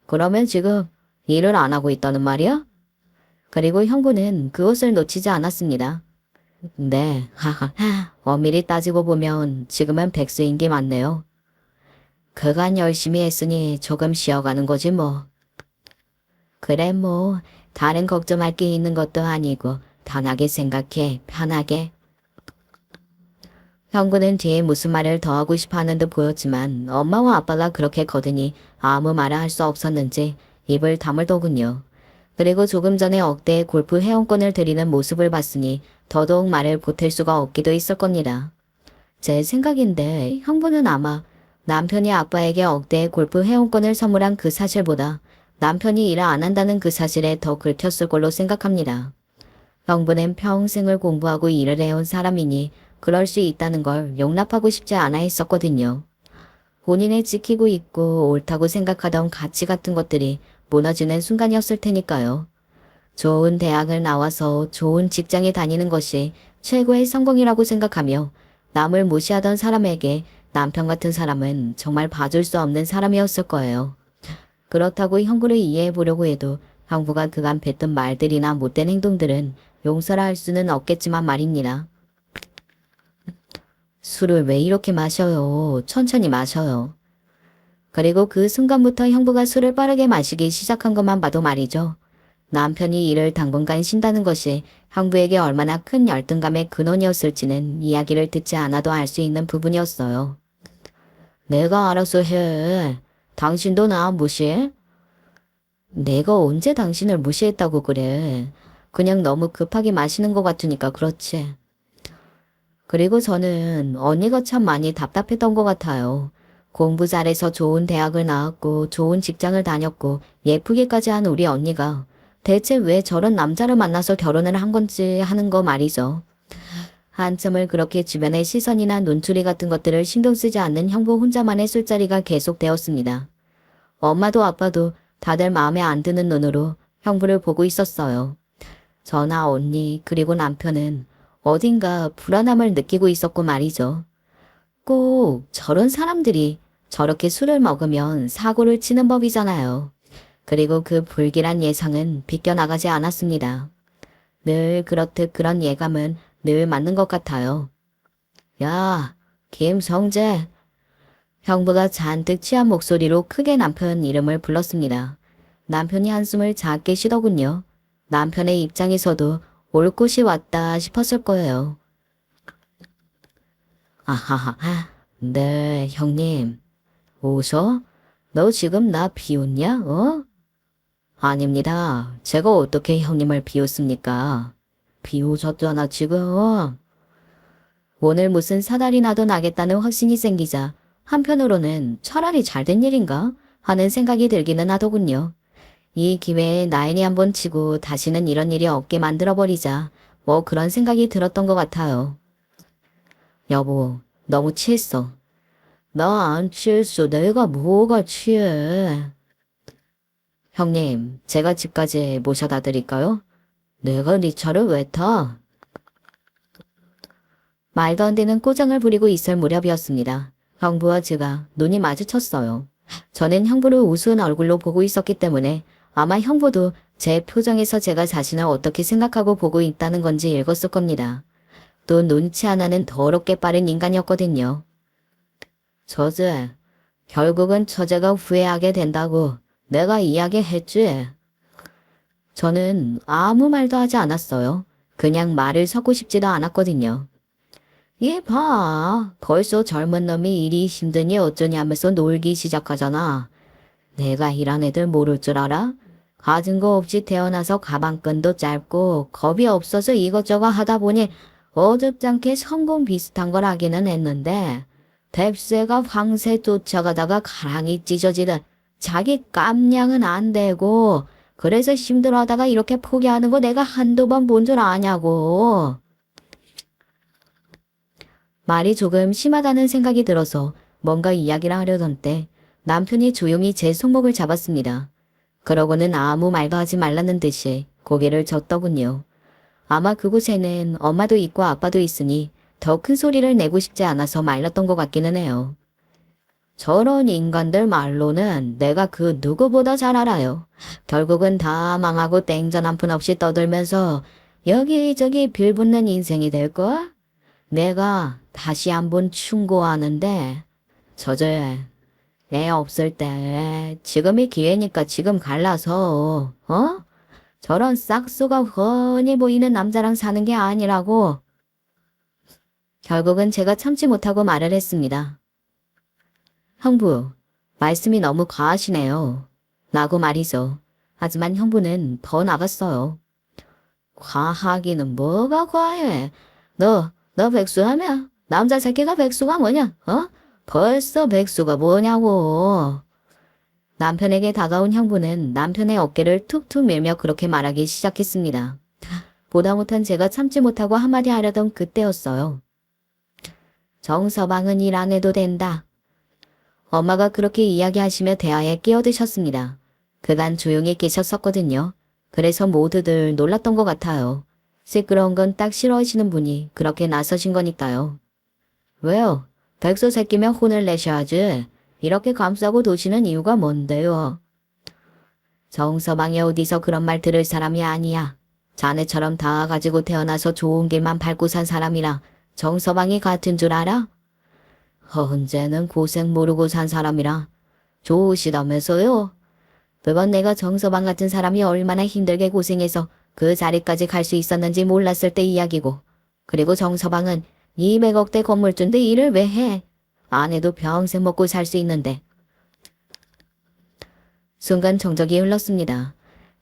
그러면 지금 일을 안 하고 있다는 말이야? 그리고 형부는 그것을 놓치지 않았습니다. 네, 엄밀히 따지고 보면 지금은 백수인 게 맞네요. 그간 열심히 했으니 조금 쉬어가는 거지 뭐. 그래 뭐 다른 걱정할 게 있는 것도 아니고 편하게 생각해 편하게. 형부는 뒤에 무슨 말을 더 하고 싶어 하는 듯 보였지만 엄마와 아빠가 그렇게 거드니 아무 말을 할 수 없었는지 입을 다물더군요. 그리고 조금 전에 억대의 골프 회원권을 드리는 모습을 봤으니 더더욱 말을 보탤 수가 없기도 했을 겁니다. 제 생각인데 형부는 아마 남편이 아빠에게 억대의 골프 회원권을 선물한 그 사실보다 남편이 일을 안 한다는 그 사실에 더 긁혔을 걸로 생각합니다. 형부는 평생을 공부하고 일을 해온 사람이니 그럴 수 있다는 걸 용납하고 싶지 않아 했었거든요. 본인이 지키고 있고 옳다고 생각하던 가치 같은 것들이 무너지는 순간이었을 테니까요. 좋은 대학을 나와서 좋은 직장에 다니는 것이 최고의 성공이라고 생각하며 남을 무시하던 사람에게 남편 같은 사람은 정말 봐줄 수 없는 사람이었을 거예요. 그렇다고 형부를 이해해 보려고 해도 형부가 그간 뱉던 말들이나 못된 행동들은 용서를 할 수는 없겠지만 말입니다. 술을 왜 이렇게 마셔요? 천천히 마셔요. 그리고 그 순간부터 형부가 술을 빠르게 마시기 시작한 것만 봐도 말이죠. 남편이 이를 당분간 쉰다는 것이 형부에게 얼마나 큰 열등감의 근원이었을지는 이야기를 듣지 않아도 알 수 있는 부분이었어요. 내가 알아서 해. 당신도 나 무시해? 내가 언제 당신을 무시했다고 그래. 그냥 너무 급하게 마시는 것 같으니까 그렇지. 그리고 저는 언니가 참 많이 답답했던 것 같아요. 공부 잘해서 좋은 대학을 나왔고 좋은 직장을 다녔고 예쁘게까지 한 우리 언니가 대체 왜 저런 남자를 만나서 결혼을 한 건지 하는 거 말이죠. 한참을 그렇게 주변의 시선이나 눈초리 같은 것들을 신경 쓰지 않는 형부 혼자만의 술자리가 계속되었습니다. 엄마도 아빠도 다들 마음에 안 드는 눈으로 형부를 보고 있었어요. 저나 언니 그리고 남편은 어딘가 불안함을 느끼고 있었고 말이죠. 꼭 저런 사람들이 저렇게 술을 먹으면 사고를 치는 법이잖아요. 그리고 그 불길한 예상은 비껴나가지 않았습니다. 늘 그렇듯 그런 예감은 늘 맞는 것 같아요. 야, 김성재. 형부가 잔뜩 취한 목소리로 크게 남편 이름을 불렀습니다. 남편이 한숨을 작게 쉬더군요. 남편의 입장에서도 올 곳이 왔다 싶었을 거예요. 아하하, 네, 형님. 웃어? 너 지금 나 비웃냐, 어? 아닙니다. 제가 어떻게 형님을 비웃습니까? 비웃었잖아, 지금. 오늘 무슨 사달이 나도 나겠다는 확신이 생기자 한편으로는 차라리 잘된 일인가 하는 생각이 들기는 하더군요. 이 기회에 나인이 한번 치고 다시는 이런 일이 없게 만들어버리자 뭐 그런 생각이 들었던 것 같아요. 여보, 너무 취했어. 나 안 취했어. 내가 뭐가 취해. 형님, 제가 집까지 모셔다 드릴까요? 내가 네 차를 왜 타? 말도 안 되는 꼬장을 부리고 있을 무렵이었습니다. 형부와 제가 눈이 마주쳤어요. 저는 형부를 우스운 얼굴로 보고 있었기 때문에 아마 형부도 제 표정에서 제가 자신을 어떻게 생각하고 보고 있다는 건지 읽었을 겁니다. 또 눈치 하나는 더럽게 빠른 인간이었거든요. 처제, 결국은 처제가 후회하게 된다고 내가 이야기했지. 저는 아무 말도 하지 않았어요. 그냥 말을 섞고 싶지도 않았거든요. 얘 봐. 벌써 젊은 놈이 일이 힘드니 어쩌냐면서 놀기 시작하잖아. 내가 이런 애들 모를 줄 알아? 가진 거 없이 태어나서 가방끈도 짧고 겁이 없어서 이것저것 하다 보니 어줍잖게 성공 비슷한 걸 하기는 했는데 뱁새가 황새 쫓아가다가 가랑이 찢어지듯 자기 깜냥은 안 되고 그래서 힘들어하다가 이렇게 포기하는 거 내가 한두 번 본 줄 아냐고. 말이 조금 심하다는 생각이 들어서 뭔가 이야기를 하려던 때 남편이 조용히 제 손목을 잡았습니다. 그러고는 아무 말도 하지 말라는 듯이 고개를 젓더군요. 아마 그곳에는 엄마도 있고 아빠도 있으니 더 큰 소리를 내고 싶지 않아서 말렸던 것 같기는 해요. 저런 인간들 말로는 내가 그 누구보다 잘 알아요. 결국은 다 망하고 땡전 한 푼 없이 떠들면서 여기저기 빌붙는 인생이 될 거야? 내가 다시 한번 충고하는데 저제 애 없을 때 지금이 기회니까 지금 갈라서 저런 싹수가 훤히 보이는 남자랑 사는 게 아니라고. 결국은 제가 참지 못하고 말을 했습니다. 형부, 말씀이 너무 과하시네요. 라고 말이죠. 하지만 형부는 더 나갔어요. 과하기는 뭐가 과해? 너 백수하며? 남자 새끼가 백수가 뭐냐? 벌써 백수가 뭐냐고. 남편에게 다가온 형부는 남편의 어깨를 툭툭 밀며 그렇게 말하기 시작했습니다. 보다 못한 제가 참지 못하고 한마디 하려던 그때였어요. 정서방은 일 안 해도 된다. 엄마가 그렇게 이야기하시며 대화에 끼어드셨습니다. 그간 조용히 계셨었거든요. 그래서 모두들 놀랐던 것 같아요. 시끄러운 건 딱 싫어하시는 분이 그렇게 나서신 거니까요. 왜요? 백수 새끼면 혼을 내셔야지. 이렇게 감싸고 도시는 이유가 뭔데요? 정서방이 어디서 그런 말 들을 사람이 아니야. 자네처럼 다 가지고 태어나서 좋은 길만 밟고 산 사람이라 정서방이 같은 줄 알아? 언제는 고생 모르고 산 사람이라 좋으시다면서요? 그건 내가 정서방 같은 사람이 얼마나 힘들게 고생해서 그 자리까지 갈 수 있었는지 몰랐을 때 이야기고. 그리고 정서방은 200억대 건물주인데 일을 왜 해? 안 해도 평생 먹고 살 수 있는데. 순간 정적이 흘렀습니다.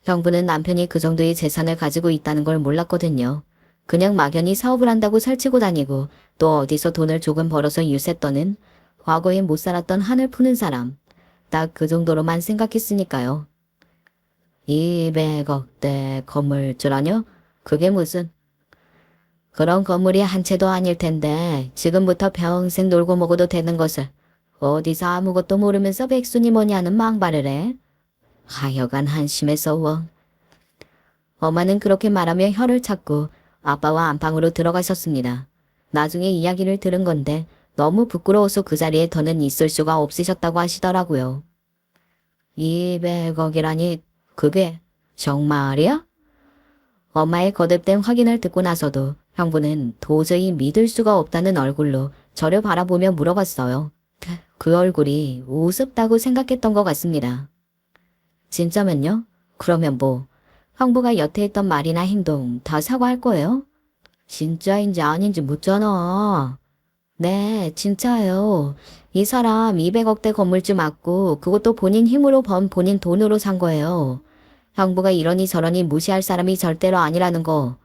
형부는 남편이 그 정도의 재산을 가지고 있다는 걸 몰랐거든요. 그냥 막연히 사업을 한다고 살치고 다니고 또 어디서 돈을 조금 벌어서 유세 떠는 과거에 못 살았던 한을 푸는 사람. 딱 그 정도로만 생각했으니까요. 200억대 건물주라뇨? 그게 무슨... 그런 건물이 한 채도 아닐 텐데 지금부터 평생 놀고 먹어도 되는 것을 어디서 아무것도 모르면서 백순이 뭐냐는 망발을 해. 하여간 한심해서 원. 엄마는 그렇게 말하며 혀를 찾고 아빠와 안방으로 들어가셨습니다. 나중에 이야기를 들은 건데 너무 부끄러워서 그 자리에 더는 있을 수가 없으셨다고 하시더라고요. 200억이라니 그게 정말이야? 엄마의 거듭된 확인을 듣고 나서도 형부는 도저히 믿을 수가 없다는 얼굴로 저를 바라보며 물어봤어요. 그 얼굴이 우습다고 생각했던 것 같습니다. 진짜면요? 그러면 뭐 형부가 여태 했던 말이나 행동 다 사과할 거예요? 진짜인지 아닌지 묻잖아. 네, 진짜예요. 이 사람 200억대 건물주 맞고 그것도 본인 힘으로 번 본인 돈으로 산 거예요. 형부가 이러니 저러니 무시할 사람이 절대로 아니라는 거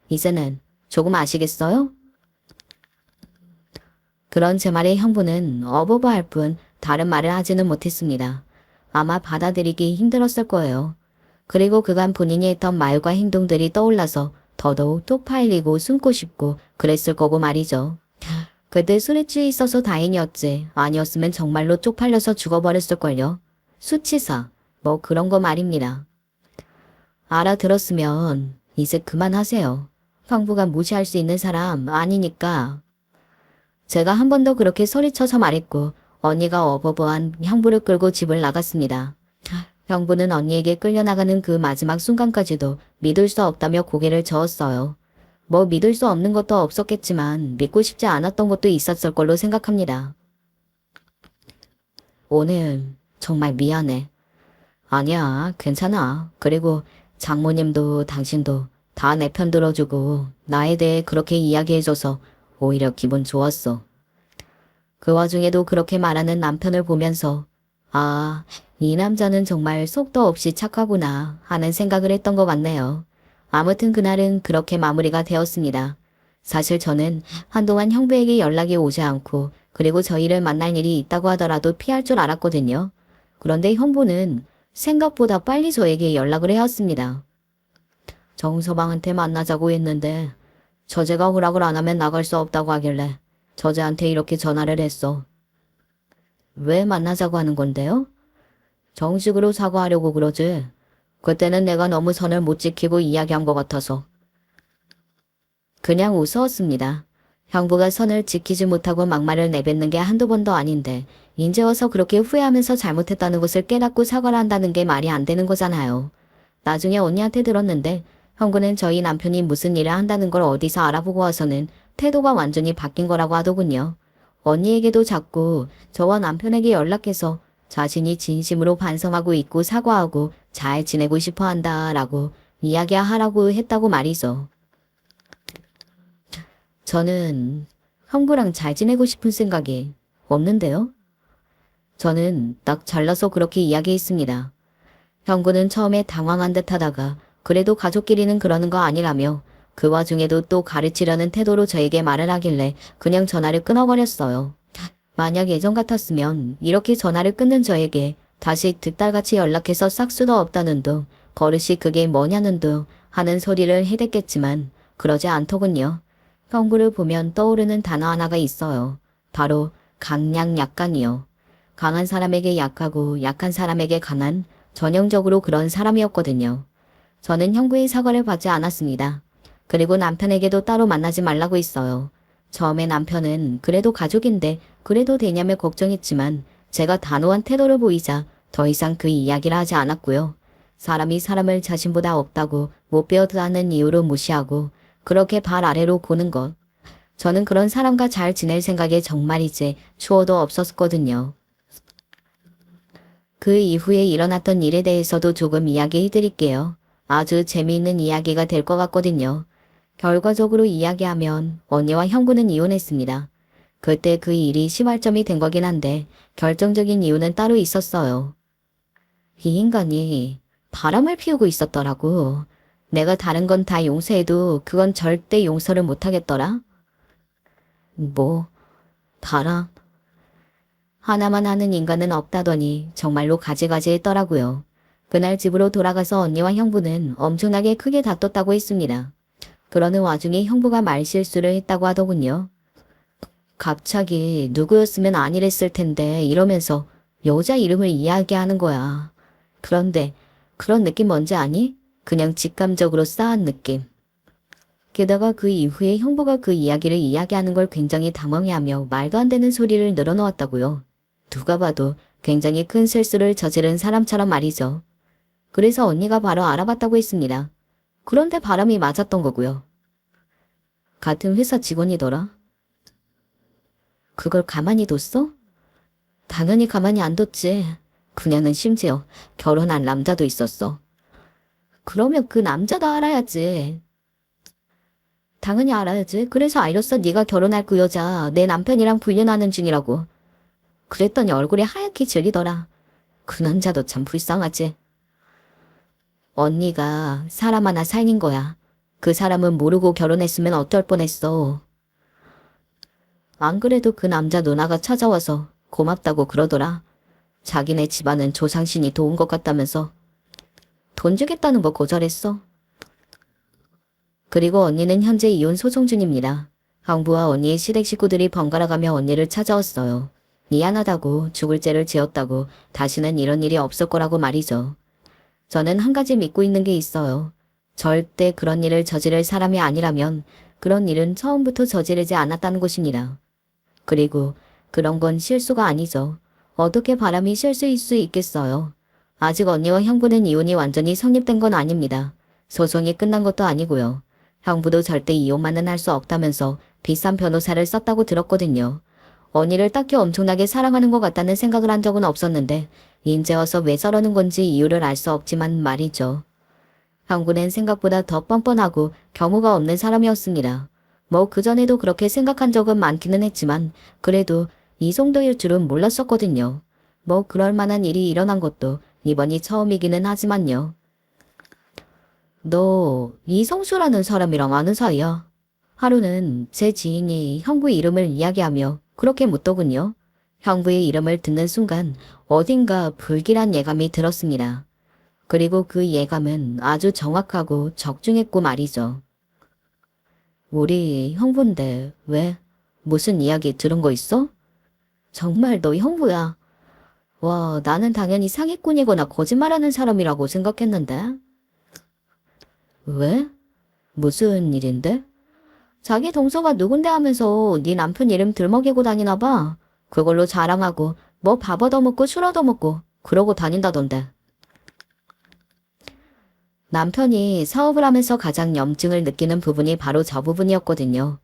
이제는 조금 아시겠어요? 그런 제 말에 형부는 어버버할 뿐 다른 말을 하지는 못했습니다. 아마 받아들이기 힘들었을 거예요. 그리고 그간 본인이 했던 말과 행동들이 떠올라서 더더욱 쪽팔리고 숨고 싶고 그랬을 거고 말이죠. 그때 술에 취해 있어서 다행이었지. 아니었으면 정말로 쪽팔려서 죽어버렸을걸요. 수치사, 뭐 그런 거 말입니다. 알아들었으면 이제 그만하세요. 형부가 무시할 수 있는 사람 아니니까. 제가 한 번 더 그렇게 소리쳐서 말했고 언니가 어버버한 형부를 끌고 집을 나갔습니다. 형부는 언니에게 끌려나가는 그 마지막 순간까지도 믿을 수 없다며 고개를 저었어요. 뭐 믿을 수 없는 것도 없었겠지만 믿고 싶지 않았던 것도 있었을 걸로 생각합니다. 오늘 정말 미안해. 아니야, 괜찮아. 그리고 장모님도 당신도 다 내 편 들어주고 나에 대해 그렇게 이야기해줘서 오히려 기분 좋았어. 그 와중에도 그렇게 말하는 남편을 보면서 아, 이 남자는 정말 속도 없이 착하구나 하는 생각을 했던 것 같네요. 아무튼 그날은 그렇게 마무리가 되었습니다. 사실 저는 한동안 형부에게 연락이 오지 않고 그리고 저희를 만날 일이 있다고 하더라도 피할 줄 알았거든요. 그런데 형부는 생각보다 빨리 저에게 연락을 해왔습니다. 정서방한테 만나자고 했는데 저제가 허락을 안 하면 나갈 수 없다고 하길래 저제한테 이렇게 전화를 했어. 왜 만나자고 하는 건데요? 정식으로 사과하려고 그러지. 그때는 내가 너무 선을 못 지키고 이야기한 것 같아서. 그냥 웃었습니다. 형부가 선을 지키지 못하고 막말을 내뱉는 게 한두 번도 아닌데 이제 와서 그렇게 후회하면서 잘못했다는 것을 깨닫고 사과를 한다는 게 말이 안 되는 거잖아요. 나중에 언니한테 들었는데 형부는 저희 남편이 무슨 일을 한다는 걸 어디서 알아보고 와서는 태도가 완전히 바뀐 거라고 하더군요. 언니에게도 자꾸 저와 남편에게 연락해서 자신이 진심으로 반성하고 있고 사과하고 잘 지내고 싶어 한다라고 이야기하라고 했다고 말이죠. 저는 형부랑 잘 지내고 싶은 생각이 없는데요. 저는 딱 잘라서 그렇게 이야기했습니다. 형부는 처음에 당황한 듯 하다가 그래도 가족끼리는 그러는 거 아니라며 그 와중에도 또 가르치려는 태도로 저에게 말을 하길래 그냥 전화를 끊어버렸어요. 만약 예전 같았으면 이렇게 전화를 끊는 저에게 다시 득달같이 연락해서 싹수도 없다는 둥, 버릇이 그게 뭐냐는 둥 하는 소리를 해댔겠지만 그러지 않더군요. 형부를 보면 떠오르는 단어 하나가 있어요. 바로 강약약간이요. 강한 사람에게 약하고 약한 사람에게 강한 전형적으로 그런 사람이었거든요. 저는 형부의 사과를 받지 않았습니다. 그리고 남편에게도 따로 만나지 말라고 했어요. 처음에 남편은 그래도 가족인데 그래도 되냐며 걱정했지만 제가 단호한 태도를 보이자 더 이상 그 이야기를 하지 않았고요. 사람이 사람을 자신보다 없다고 못 배웠다는 이유로 무시하고 그렇게 발 아래로 고는 것. 저는 그런 사람과 잘 지낼 생각에 정말 이제 추워도 없었거든요. 그 이후에 일어났던 일에 대해서도 조금 이야기해 드릴게요. 아주 재미있는 이야기가 될 것 같거든요. 결과적으로 이야기하면 언니와 형부는 이혼했습니다. 그때 그 일이 시발점이 된 거긴 한데 결정적인 이유는 따로 있었어요. 이 인간이 바람을 피우고 있었더라고. 내가 다른 건 다 용서해도 그건 절대 용서를 못하겠더라. 뭐, 바람. 하나만 하는 인간은 없다더니 정말로 가지가지 했더라고요. 그날 집으로 돌아가서 언니와 형부는 엄청나게 크게 다퉜다고 했습니다. 그러는 와중에 형부가 말실수를 했다고 하더군요. 갑자기 누구였으면 아니랬을 텐데 이러면서 여자 이름을 이야기하는 거야. 그런데 그런 느낌 뭔지 아니? 그냥 직감적으로 싸한 느낌. 게다가 그 이후에 형부가 그 이야기를 이야기하는 걸 굉장히 당황해하며 말도 안 되는 소리를 늘어놓았다고요. 누가 봐도 굉장히 큰 실수를 저지른 사람처럼 말이죠. 그래서 언니가 바로 알아봤다고 했습니다. 그런데 바람이 맞았던 거고요. 같은 회사 직원이더라. 그걸 가만히 뒀어? 당연히 가만히 안 뒀지. 그녀는 심지어 결혼한 남자도 있었어. 그러면 그 남자도 알아야지. 당연히 알아야지. 그래서 알렸어. 네가 결혼할 그 여자 내 남편이랑 불륜하는 중이라고. 그랬더니 얼굴이 하얗게 질리더라. 그 남자도 참 불쌍하지. 언니가 사람 하나 살린 거야. 그 사람은 모르고 결혼했으면 어떨 뻔했어. 안 그래도 그 남자 누나가 찾아와서 고맙다고 그러더라. 자기네 집안은 조상신이 도운 것 같다면서 돈 주겠다는 거 거절했어. 그리고 언니는 현재 이혼 소송 중입니다. 형부와 언니의 시댁 식구들이 번갈아가며 언니를 찾아왔어요. 미안하다고, 죽을 죄를 지었다고, 다시는 이런 일이 없을 거라고 말이죠. 저는 한 가지 믿고 있는 게 있어요. 절대 그런 일을 저지를 사람이 아니라면 그런 일은 처음부터 저지르지 않았다는 것입니다. 그리고 그런 건 실수가 아니죠. 어떻게 바람이 실수일 수 있겠어요. 아직 언니와 형부는 이혼이 완전히 성립된 건 아닙니다. 소송이 끝난 것도 아니고요. 형부도 절대 이혼만은 할 수 없다면서 비싼 변호사를 썼다고 들었거든요. 언니를 딱히 엄청나게 사랑하는 것 같다는 생각을 한 적은 없었는데 인제 와서 왜 저러는 건지 이유를 알 수 없지만 말이죠. 형부는 생각보다 더 뻔뻔하고 경우가 없는 사람이었습니다. 뭐 그전에도 그렇게 생각한 적은 많기는 했지만 그래도 이 정도일 줄은 몰랐었거든요. 뭐 그럴 만한 일이 일어난 것도 이번이 처음이기는 하지만요. 너 이성수라는 사람이랑 아는 사이야? 하루는 제 지인이 형부 이름을 이야기하며 그렇게 묻더군요. 형부의 이름을 듣는 순간 어딘가 불길한 예감이 들었습니다. 그리고 그 예감은 아주 정확하고 적중했고 말이죠. 우리 형부인데 왜? 무슨 이야기 들은 거 있어? 정말 너 형부야. 와, 나는 당연히 사기꾼이거나 거짓말하는 사람이라고 생각했는데. 왜? 무슨 일인데? 자기 동서가 누군데 하면서 네 남편 이름 들먹이고 다니나 봐. 그걸로 자랑하고 뭐 밥 얻어먹고 술 얻어먹고 그러고 다닌다던데. 남편이 사업을 하면서 가장 염증을 느끼는 부분이 바로 저 부분이었거든요.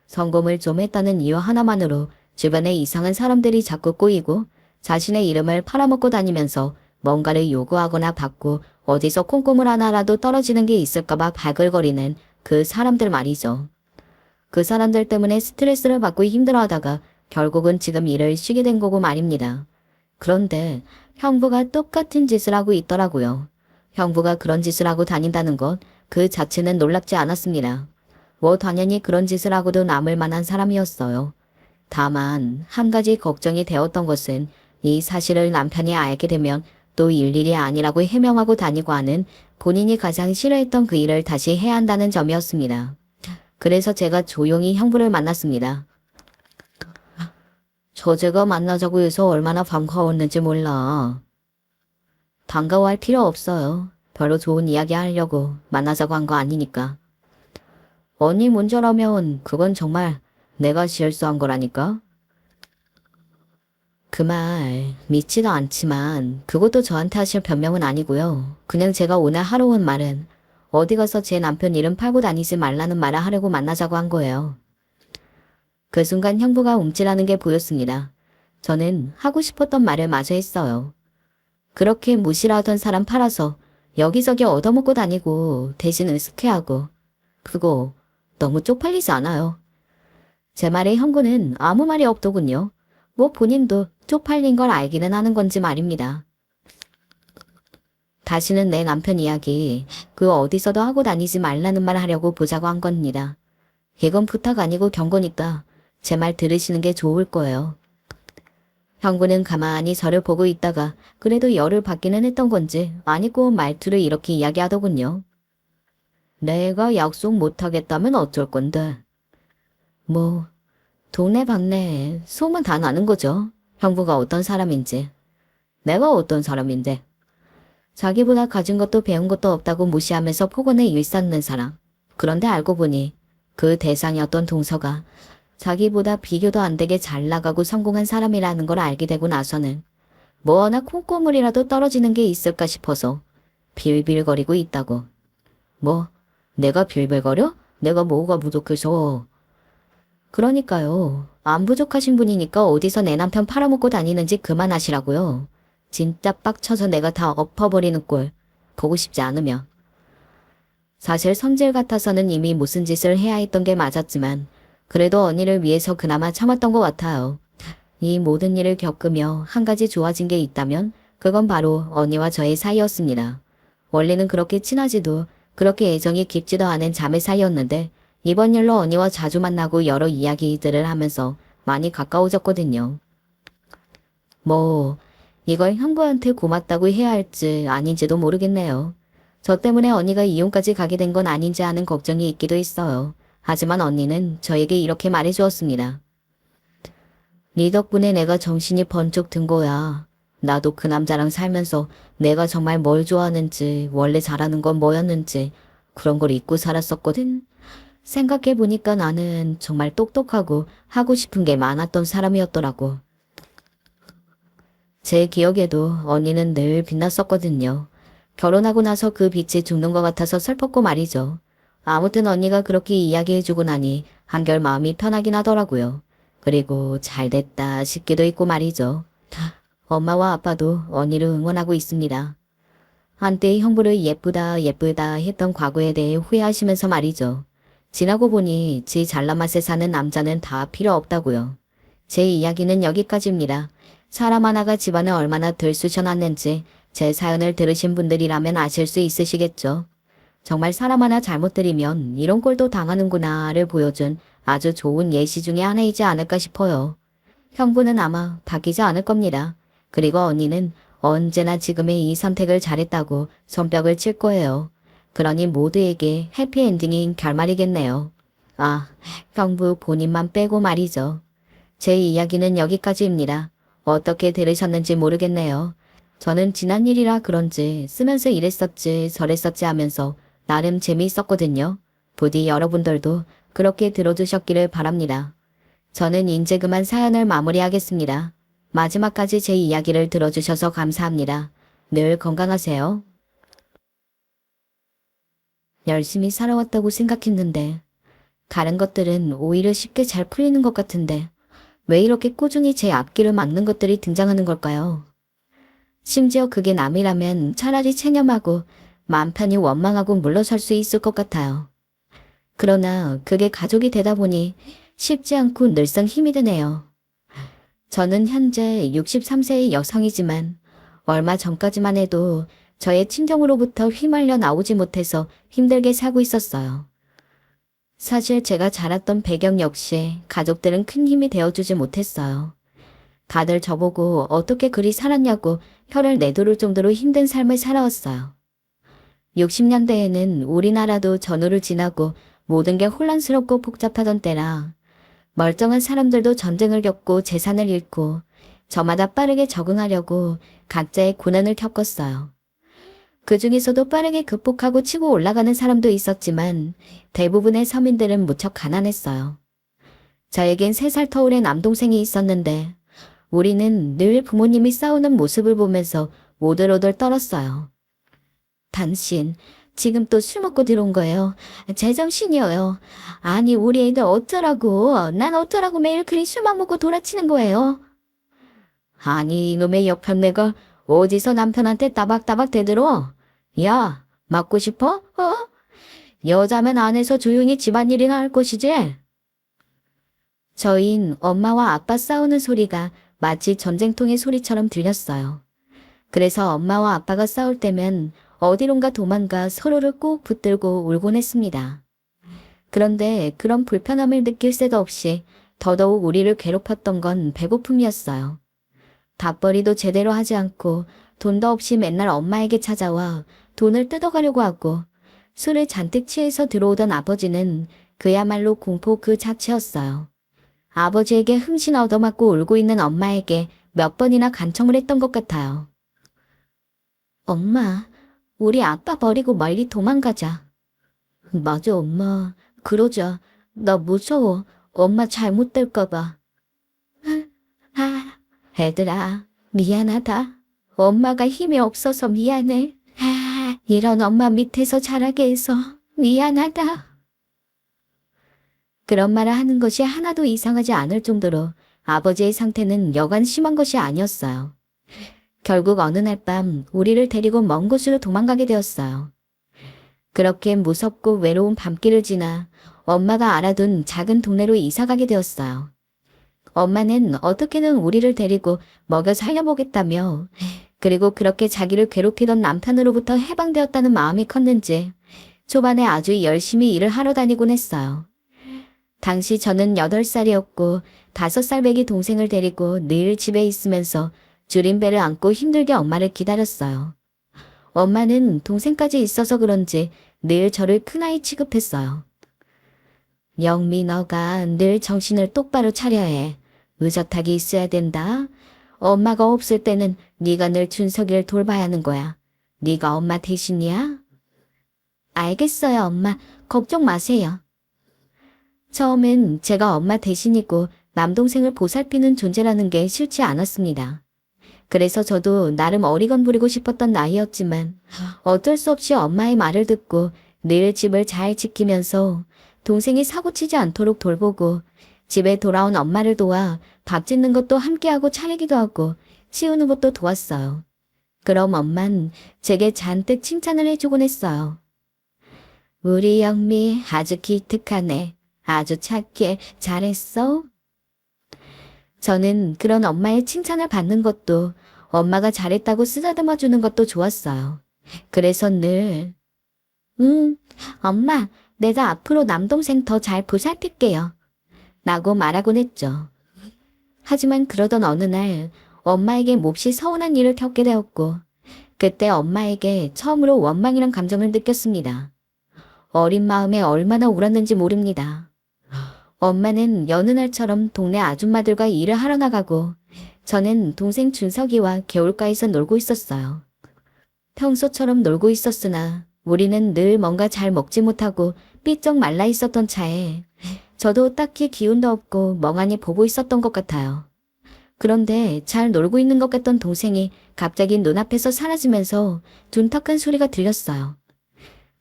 성공을 좀 했다는 이유 하나만으로 주변에 이상한 사람들이 자꾸 꼬이고 자신의 이름을 팔아먹고 다니면서 뭔가를 요구하거나 받고 어디서 콩고물 하나라도 떨어지는 게 있을까봐 발글거리는 그 사람들 말이죠. 그 사람들 때문에 스트레스를 받고 힘들어하다가 결국은 지금 일을 쉬게 된 거고 말입니다. 그런데 형부가 똑같은 짓을 하고 있더라고요. 형부가 그런 짓을 하고 다닌다는 것 그 자체는 놀랍지 않았습니다. 뭐 당연히 그런 짓을 하고도 남을 만한 사람이었어요. 다만 한 가지 걱정이 되었던 것은 이 사실을 남편이 알게 되면 또 일일이 아니라고 해명하고 다니고 하는 본인이 가장 싫어했던 그 일을 다시 해야 한다는 점이었습니다. 그래서 제가 조용히 형부를 만났습니다. 제가 만나자고 해서 얼마나 반가웠는지 몰라. 반가워할 필요 없어요. 별로 좋은 이야기 하려고 만나자고 한 거 아니니까. 언니 문제라면 그건 정말 내가 실수한 거라니까. 그 말 믿지도 않지만 그것도 저한테 하실 변명은 아니고요. 그냥 제가 오늘 하러 온 말은 어디 가서 제 남편 이름 팔고 다니지 말라는 말을 하려고 만나자고 한 거예요. 그 순간 형부가 움찔하는 게 보였습니다. 저는 하고 싶었던 말을 마저 했어요. 그렇게 무시하던 사람 팔아서 여기저기 얻어먹고 다니고 대신 으스케하고 그거 너무 쪽팔리지 않아요? 제 말에 형부는 아무 말이 없더군요. 뭐 본인도 쪽팔린 걸 알기는 하는 건지 말입니다. 다시는 내 남편 이야기 그 어디서도 하고 다니지 말라는 말 하려고 보자고 한 겁니다. 이건 부탁 아니고 경고니까 제 말 들으시는 게 좋을 거예요. 형부는 가만히 저를 보고 있다가 그래도 열을 받기는 했던 건지 아니고 말투를 이렇게 이야기하더군요. 내가 약속 못하겠다면 어쩔 건데. 뭐 동네방네 소문 다 나는 거죠. 형부가 어떤 사람인지. 내가 어떤 사람인데. 자기보다 가진 것도 배운 것도 없다고 무시하면서 폭언에 일삼는 사람. 그런데 알고 보니 그 대상이었던 동서가 자기보다 비교도 안 되게 잘 나가고 성공한 사람이라는 걸 알게 되고 나서는 뭐 하나 콩고물이라도 떨어지는 게 있을까 싶어서 빌빌거리고 있다고. 뭐 내가 빌빌거려? 내가 뭐가 부족해서. 그러니까요. 안 부족하신 분이니까 어디서 내 남편 팔아먹고 다니는지 그만하시라고요. 진짜 빡쳐서 내가 다 엎어버리는 꼴 보고 싶지 않으면. 사실 성질 같아서는 이미 무슨 짓을 해야 했던 게 맞았지만 그래도 언니를 위해서 그나마 참았던 것 같아요. 이 모든 일을 겪으며 한 가지 좋아진 게 있다면 그건 바로 언니와 저의 사이였습니다. 원래는 그렇게 친하지도 그렇게 애정이 깊지도 않은 자매 사이였는데 이번 일로 언니와 자주 만나고 여러 이야기들을 하면서 많이 가까워졌거든요. 뭐, 이걸 형부한테 고맙다고 해야 할지 아닌지도 모르겠네요. 저 때문에 언니가 이혼까지 가게 된 건 아닌지 하는 걱정이 있기도 했어요. 하지만 언니는 저에게 이렇게 말해주었습니다. 네 덕분에 내가 정신이 번쩍 든 거야. 나도 그 남자랑 살면서 내가 정말 뭘 좋아하는지, 원래 잘하는 건 뭐였는지 그런 걸 잊고 살았었거든. 생각해보니까 나는 정말 똑똑하고 하고 싶은 게 많았던 사람이었더라고. 제 기억에도 언니는 늘 빛났었거든요. 결혼하고 나서 그 빛이 죽는 것 같아서 슬펐고 말이죠. 아무튼 언니가 그렇게 이야기해주고 나니 한결 마음이 편하긴 하더라고요. 그리고 잘 됐다 싶기도 했고 말이죠. 엄마와 아빠도 언니를 응원하고 있습니다. 한때 형부를 예쁘다 예쁘다 했던 과거에 대해 후회하시면서 말이죠. 지나고 보니 지 잘난 맛에 사는 남자는 다 필요 없다고요. 제 이야기는 여기까지입니다. 사람 하나가 집안을 얼마나 들쑤셔놨는지 제 사연을 들으신 분들이라면 아실 수 있으시겠죠. 정말 사람 하나 잘못 들이면 이런 꼴도 당하는구나를 보여준 아주 좋은 예시 중에 하나이지 않을까 싶어요. 형부는 아마 바뀌지 않을 겁니다. 그리고 언니는 언제나 지금의 이 선택을 잘했다고 손뼉을 칠 거예요. 그러니 모두에게 해피엔딩인 결말이겠네요. 아, 형부 본인만 빼고 말이죠. 제 이야기는 여기까지입니다. 어떻게 들으셨는지 모르겠네요. 저는 지난 일이라 그런지 쓰면서 이랬었지 저랬었지 하면서 나름 재미있었거든요. 부디 여러분들도 그렇게 들어주셨기를 바랍니다. 저는 이제 그만 사연을 마무리하겠습니다. 마지막까지 제 이야기를 들어주셔서 감사합니다. 늘 건강하세요. 열심히 살아왔다고 생각했는데 다른 것들은 오히려 쉽게 잘 풀리는 것 같은데 왜 이렇게 꾸준히 제 앞길을 막는 것들이 등장하는 걸까요? 심지어 그게 남이라면 차라리 체념하고 마음 편히 원망하고 물러설 수 있을 것 같아요. 그러나 그게 가족이 되다 보니 쉽지 않고 늘상 힘이 드네요. 저는 현재 63세의 여성이지만 얼마 전까지만 해도 저의 친정으로부터 휘말려 나오지 못해서 힘들게 살고 있었어요. 사실 제가 자랐던 배경 역시 가족들은 큰 힘이 되어주지 못했어요. 다들 저보고 어떻게 그리 살았냐고 혀를 내두를 정도로 힘든 삶을 살아왔어요. 60년대에는 우리나라도 전후를 지나고 모든 게 혼란스럽고 복잡하던 때라 멀쩡한 사람들도 전쟁을 겪고 재산을 잃고 저마다 빠르게 적응하려고 각자의 고난을 겪었어요. 그 중에서도 빠르게 극복하고 치고 올라가는 사람도 있었지만 대부분의 서민들은 무척 가난했어요. 저에겐 3살 터울의 남동생이 있었는데 우리는 늘 부모님이 싸우는 모습을 보면서 오들오들 떨었어요. 당신 지금 또 술 먹고 들어온 거예요. 제정신이에요. 아니 우리 애들 어쩌라고. 난 어쩌라고 매일 그리 술만 먹고 돌아치는 거예요. 아니 이놈의 옆편네가 어디서 남편한테 따박따박 대들어. 야 맞고 싶어? 여자면 안에서 조용히 집안일이나 할 것이지. 저흰 엄마와 아빠 싸우는 소리가 마치 전쟁통의 소리처럼 들렸어요. 그래서 엄마와 아빠가 싸울 때면 어디론가 도망가 서로를 꼭 붙들고 울곤 했습니다. 그런데 그런 불편함을 느낄 새도 없이 더더욱 우리를 괴롭혔던 건 배고픔이었어요. 밥벌이도 제대로 하지 않고 돈도 없이 맨날 엄마에게 찾아와 돈을 뜯어가려고 하고 술을 잔뜩 취해서 들어오던 아버지는 그야말로 공포 그 자체였어요. 아버지에게 흥신 얻어맞고 울고 있는 엄마에게 몇 번이나 간청을 했던 것 같아요. 엄마, 우리 아빠 버리고 멀리 도망가자. 맞아, 엄마. 그러자. 나 무서워. 엄마 잘못될까봐. 애들아, 미안하다. 엄마가 힘이 없어서 미안해. 이런 엄마 밑에서 자라게 해서 미안하다. 그런 말을 하는 것이 하나도 이상하지 않을 정도로 아버지의 상태는 여간 심한 것이 아니었어요. 결국 어느 날 밤 우리를 데리고 먼 곳으로 도망가게 되었어요. 그렇게 무섭고 외로운 밤길을 지나 엄마가 알아둔 작은 동네로 이사가게 되었어요. 엄마는 어떻게든 우리를 데리고 먹여 살려보겠다며 그리고 그렇게 자기를 괴롭히던 남편으로부터 해방되었다는 마음이 컸는지 초반에 아주 열심히 일을 하러 다니곤 했어요. 당시 저는 8살이었고 5살 배기 동생을 데리고 늘 집에 있으면서 줄임배를 안고 힘들게 엄마를 기다렸어요. 엄마는 동생까지 있어서 그런지 늘 저를 큰아이 취급했어요. 영미 너가 늘 정신을 똑바로 차려야 해. 의젓하게 있어야 된다. 엄마가 없을 때는 네가 늘 준석이를 돌봐야 하는 거야. 네가 엄마 대신이야? 알겠어요, 엄마. 걱정 마세요. 처음엔 제가 엄마 대신이고 남동생을 보살피는 존재라는 게 싫지 않았습니다. 그래서 저도 나름 어리건 부리고 싶었던 나이였지만 어쩔 수 없이 엄마의 말을 듣고 늘 집을 잘 지키면서 동생이 사고치지 않도록 돌보고 집에 돌아온 엄마를 도와 밥 짓는 것도 함께하고 차리기도 하고 씌우는 것도 도왔어요. 그럼 엄만 제게 잔뜩 칭찬을 해주곤 했어요. 우리 영미 아주 기특하네. 아주 착해. 잘했어. 저는 그런 엄마의 칭찬을 받는 것도 엄마가 잘했다고 쓰다듬어 주는 것도 좋았어요. 그래서 늘 엄마 내가 앞으로 남동생 더 잘 보살필게요. 라고 말하곤 했죠. 하지만 그러던 어느 날 엄마에게 몹시 서운한 일을 겪게 되었고 그때 엄마에게 처음으로 원망이란 감정을 느꼈습니다. 어린 마음에 얼마나 울었는지 모릅니다. 엄마는 여느 날처럼 동네 아줌마들과 일을 하러 나가고 저는 동생 준석이와 개울가에서 놀고 있었어요. 평소처럼 놀고 있었으나 우리는 늘 뭔가 잘 먹지 못하고 삐쩍 말라 있었던 차에 저도 딱히 기운도 없고 멍하니 보고 있었던 것 같아요. 그런데 잘 놀고 있는 것 같던 동생이 갑자기 눈앞에서 사라지면서 둔탁한 소리가 들렸어요.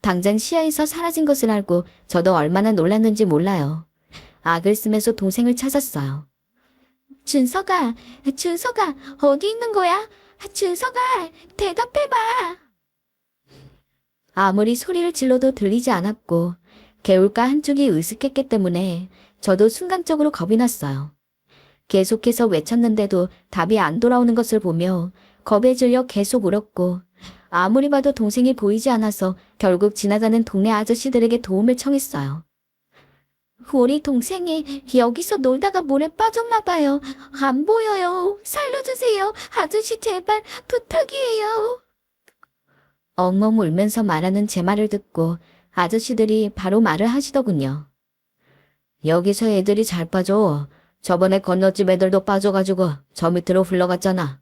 당장 시야에서 사라진 것을 알고 저도 얼마나 놀랐는지 몰라요. 악을 쓰면서 동생을 찾았어요. 준석아, 준석아, 어디 있는 거야? 준석아, 대답해봐. 아무리 소리를 질러도 들리지 않았고 개울가 한쪽이 으슥했기 때문에 저도 순간적으로 겁이 났어요. 계속해서 외쳤는데도 답이 안 돌아오는 것을 보며 겁에 질려 계속 울었고 아무리 봐도 동생이 보이지 않아서 결국 지나가는 동네 아저씨들에게 도움을 청했어요. 우리 동생이 여기서 놀다가 물에 빠졌나 봐요. 안 보여요. 살려주세요. 아저씨 제발 부탁이에요. 엉엉 울면서 말하는 제 말을 듣고 아저씨들이 바로 말을 하시더군요. 여기서 애들이 잘 빠져. 저번에 건너집 애들도 빠져가지고 저 밑으로 흘러갔잖아.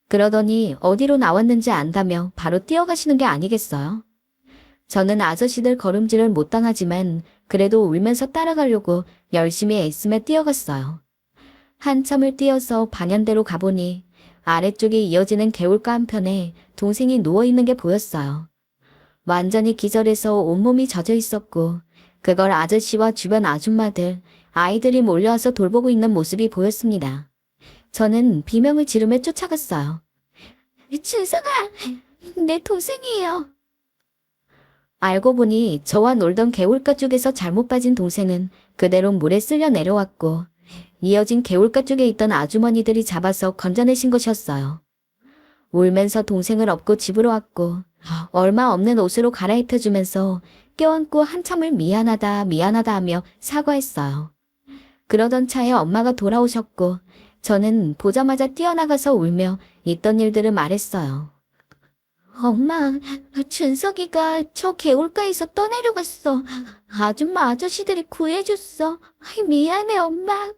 그러더니 어디로 나왔는지 안다며 바로 뛰어가시는 게 아니겠어요? 저는 아저씨들 걸음질을 못 당하지만 그래도 울면서 따라가려고 열심히 애쓰며 뛰어갔어요. 한참을 뛰어서 반연대로 가보니 아래쪽에 이어지는 개울가 한편에 동생이 누워있는 게 보였어요. 완전히 기절해서 온몸이 젖어 있었고 그걸 아저씨와 주변 아줌마들, 아이들이 몰려와서 돌보고 있는 모습이 보였습니다. 저는 비명을 지르며 쫓아갔어요. 준석아, 내 동생이에요. 알고 보니 저와 놀던 개울가 쪽에서 잘못 빠진 동생은 그대로 물에 쓸려 내려왔고 이어진 개울가 쪽에 있던 아주머니들이 잡아서 건져내신 것이었어요. 울면서 동생을 업고 집으로 왔고 얼마 없는 옷으로 갈아입혀주면서 껴안고 한참을 미안하다 미안하다 하며 사과했어요. 그러던 차에 엄마가 돌아오셨고 저는 보자마자 뛰어나가서 울며 있던 일들을 말했어요. 엄마, 준석이가 저 개울가에서 떠내려갔어. 아줌마 아저씨들이 구해줬어. 미안해 엄마.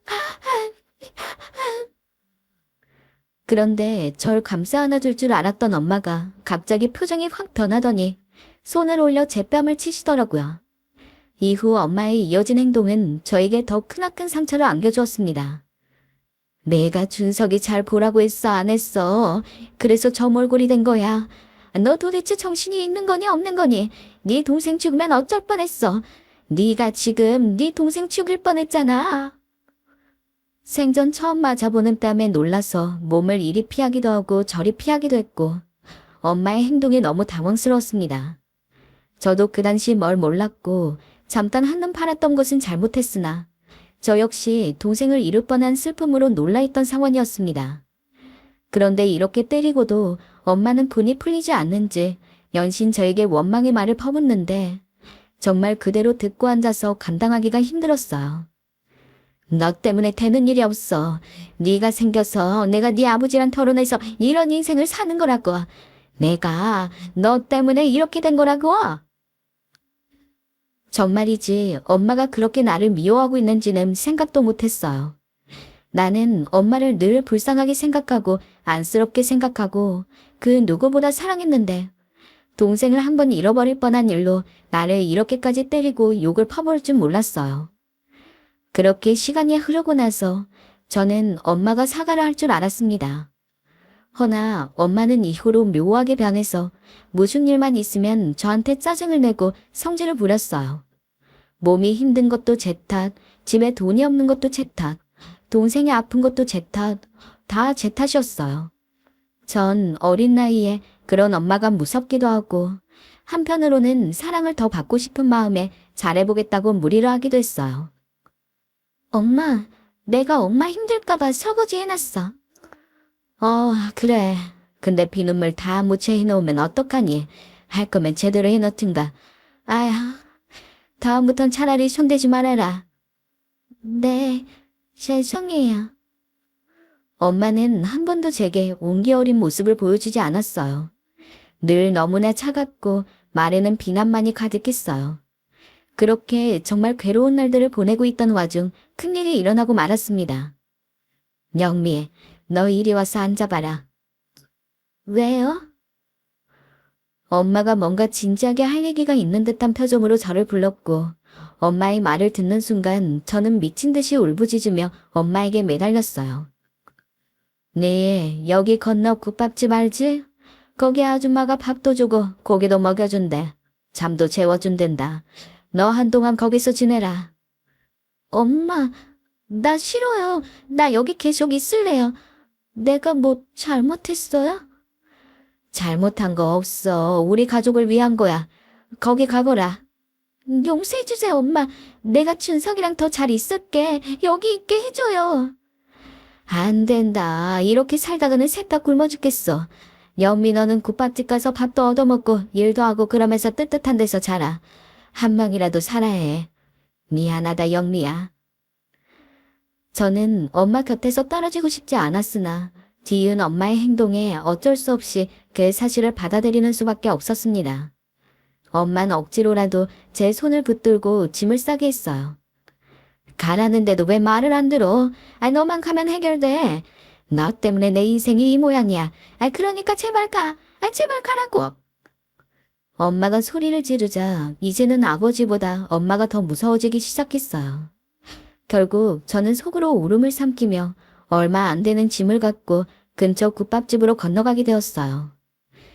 그런데 절 감싸 안아줄 줄 알았던 엄마가 갑자기 표정이 확 변하더니 손을 올려 제 뺨을 치시더라고요. 이후 엄마의 이어진 행동은 저에게 더 크나큰 상처를 안겨주었습니다. 내가 준석이 잘 보라고 했어 안 했어. 그래서 저 몰골이 된 거야. 너 도대체 정신이 있는 거니 없는 거니? 네 동생 죽으면 어쩔 뻔했어. 네가 지금 네 동생 죽일 뻔했잖아. 생전 처음 맞아보는 뺨에 놀라서 몸을 이리 피하기도 하고 저리 피하기도 했고 엄마의 행동이 너무 당황스러웠습니다. 저도 그 당시 뭘 몰랐고 잠깐 한눈 팔았던 것은 잘못했으나 저 역시 동생을 잃을 뻔한 슬픔으로 놀라있던 상황이었습니다. 그런데 이렇게 때리고도 엄마는 분이 풀리지 않는지 연신 저에게 원망의 말을 퍼붓는데 정말 그대로 듣고 앉아서 감당하기가 힘들었어요. 너 때문에 되는 일이 없어. 네가 생겨서 내가 네 아버지랑 결혼해서 이런 인생을 사는 거라고. 내가 너 때문에 이렇게 된 거라고. 정말이지 엄마가 그렇게 나를 미워하고 있는지는 생각도 못했어요. 나는 엄마를 늘 불쌍하게 생각하고 안쓰럽게 생각하고 그 누구보다 사랑했는데 동생을 한 번 잃어버릴 뻔한 일로 나를 이렇게까지 때리고 욕을 퍼부을 줄 몰랐어요. 그렇게 시간이 흐르고 나서 저는 엄마가 사과를 할 줄 알았습니다. 허나 엄마는 이후로 묘하게 변해서 무슨 일만 있으면 저한테 짜증을 내고 성질을 부렸어요. 몸이 힘든 것도 제 탓, 집에 돈이 없는 것도 제 탓, 동생이 아픈 것도 제 탓, 다 제 탓이었어요. 전 어린 나이에 그런 엄마가 무섭기도 하고 한편으로는 사랑을 더 받고 싶은 마음에 잘해보겠다고 무리를 하기도 했어요. 엄마, 내가 엄마 힘들까봐 설거지 해놨어. 그래. 근데 비눗물 다 묻혀 해놓으면 어떡하니? 할 거면 제대로 해놓든가. 아휴, 다음부턴 차라리 손대지 말아라. 네, 죄송해요. 엄마는 한 번도 제게 온기 어린 모습을 보여주지 않았어요. 늘 너무나 차갑고 말에는 비난만이 가득했어요. 그렇게 정말 괴로운 날들을 보내고 있던 와중 큰일이 일어나고 말았습니다. 영미, 너 이리 와서 앉아봐라. 왜요? 엄마가 뭔가 진지하게 할 얘기가 있는 듯한 표정으로 저를 불렀고 엄마의 말을 듣는 순간 저는 미친 듯이 울부짖으며 엄마에게 매달렸어요. 네, 여기 건너 국밥집 알지? 거기 아줌마가 밥도 주고 고기도 먹여준대. 잠도 재워준댄다. 너 한동안 거기서 지내라. 엄마, 나 싫어요. 나 여기 계속 있을래요. 내가 뭐 잘못했어요? 잘못한 거 없어. 우리 가족을 위한 거야. 거기 가거라. 용서해주세요, 엄마. 내가 준석이랑 더 잘 있을게. 여기 있게 해줘요. 안 된다. 이렇게 살다가는 셋 다 굶어 죽겠어. 연미 너는 국밥집 가서 밥도 얻어먹고 일도 하고 그러면서 뜨뜻한 데서 자라. 한 명이라도 살아야 해. 미안하다, 영미야. 저는 엄마 곁에서 떨어지고 싶지 않았으나 뒤이은 엄마의 행동에 어쩔 수 없이 그 사실을 받아들이는 수밖에 없었습니다. 엄마는 억지로라도 제 손을 붙들고 짐을 싸게 했어요. 가라는데도 왜 말을 안 들어? 너만 가면 해결돼. 너 때문에 내 인생이 이 모양이야. 그러니까 제발 가. 제발 가라고. 엄마가 소리를 지르자 이제는 아버지보다 엄마가 더 무서워지기 시작했어요. 결국 저는 속으로 울음을 삼키며 얼마 안 되는 짐을 갖고 근처 국밥집으로 건너가게 되었어요.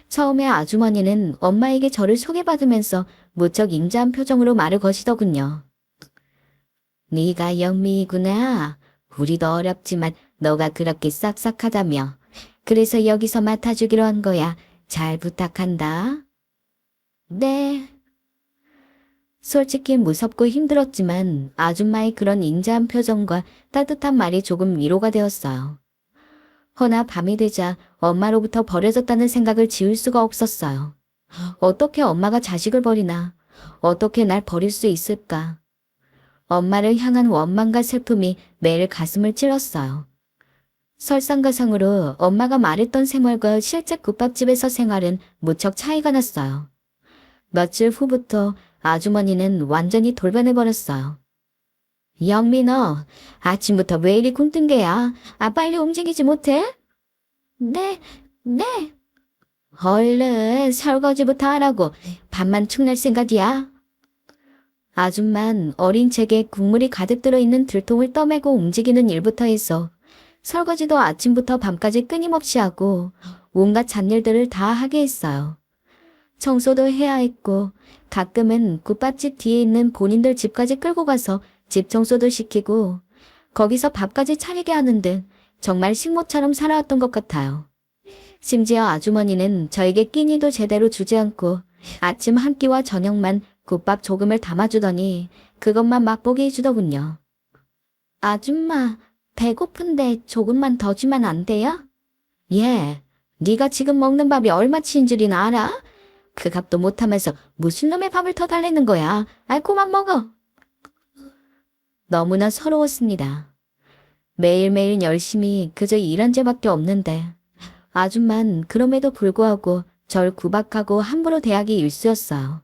처음에 아주머니는 엄마에게 저를 소개받으면서 무척 인자한 표정으로 말을 거시더군요. 네가 영미이구나. 우리도 어렵지만 너가 그렇게 싹싹하다며. 그래서 여기서 맡아주기로 한 거야. 잘 부탁한다. 네. 솔직히 무섭고 힘들었지만 아줌마의 그런 인자한 표정과 따뜻한 말이 조금 위로가 되었어요. 허나 밤이 되자 엄마로부터 버려졌다는 생각을 지울 수가 없었어요. 어떻게 엄마가 자식을 버리나? 어떻게 날 버릴 수 있을까? 엄마를 향한 원망과 슬픔이 매일 가슴을 찔렀어요. 설상가상으로 엄마가 말했던 생활과 실제 국밥집에서 생활은 무척 차이가 났어요. 며칠 후부터 아주머니는 완전히 돌변해버렸어요. 영미 너 아침부터 왜 이리 굶뜬 게야? 빨리 움직이지 못해? 네. 얼른 설거지부터 하라고. 밥만 축낼 생각이야? 아줌만 어린 책에 국물이 가득 들어있는 들통을 떠매고 움직이는 일부터 해서 설거지도 아침부터 밤까지 끊임없이 하고 온갖 잡일들을 다 하게 했어요. 청소도 해야 했고 가끔은 국밥집 뒤에 있는 본인들 집까지 끌고 가서 집 청소도 시키고 거기서 밥까지 차리게 하는 듯 정말 식모처럼 살아왔던 것 같아요. 심지어 아주머니는 저에게 끼니도 제대로 주지 않고 아침 한 끼와 저녁만 국밥 조금을 담아주더니 그것만 맛보게 해주더군요. 아줌마, 배고픈데 조금만 더 주면 안 돼요? 예, 네가 지금 먹는 밥이 얼마치인 줄이나 알아? 그 값도 못하면서 무슨 놈의 밥을 더 달래는 거야. 아이 그만 먹어. 너무나 서러웠습니다. 매일매일 열심히 그저 일한 죄밖에 없는데 아줌만 그럼에도 불구하고 절 구박하고 함부로 대하기 일쑤였어요.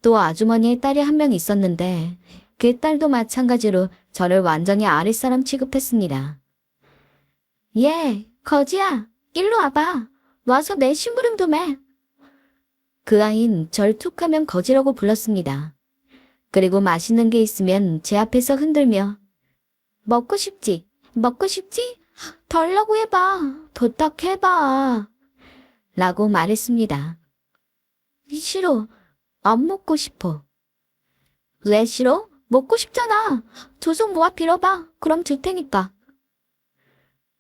또 아주머니의 딸이 한 명 있었는데 그 딸도 마찬가지로 저를 완전히 아랫사람 취급했습니다. 예, 거지야, 일로 와봐. 와서 내 심부름 좀 해. 그 아인 절 툭하면 거지라고 불렀습니다. 그리고 맛있는 게 있으면 제 앞에서 흔들며 먹고 싶지? 먹고 싶지? 덜라고 해봐. 부탁해봐. 라고 말했습니다. 싫어. 안 먹고 싶어. 왜 싫어? 먹고 싶잖아. 두 손 모아 빌어봐. 그럼 줄 테니까.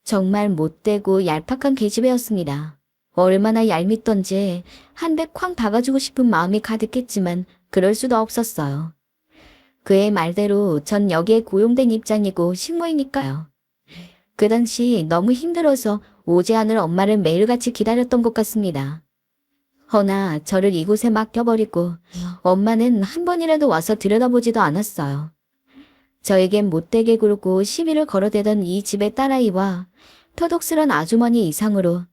정말 못되고 얄팍한 계집애였습니다. 얼마나 얄밉던지 한 대 쾅 박아주고 싶은 마음이 가득했지만 그럴 수도 없었어요. 그의 말대로 전 여기에 고용된 입장이고 식모이니까요. 그 당시 너무 힘들어서 오지 않을 엄마를 매일같이 기다렸던 것 같습니다. 허나 저를 이곳에 맡겨버리고 엄마는 한 번이라도 와서 들여다보지도 않았어요. 저에겐 못되게 굴고 시비를 걸어대던 이 집의 딸아이와 터독스런 아주머니 이상으로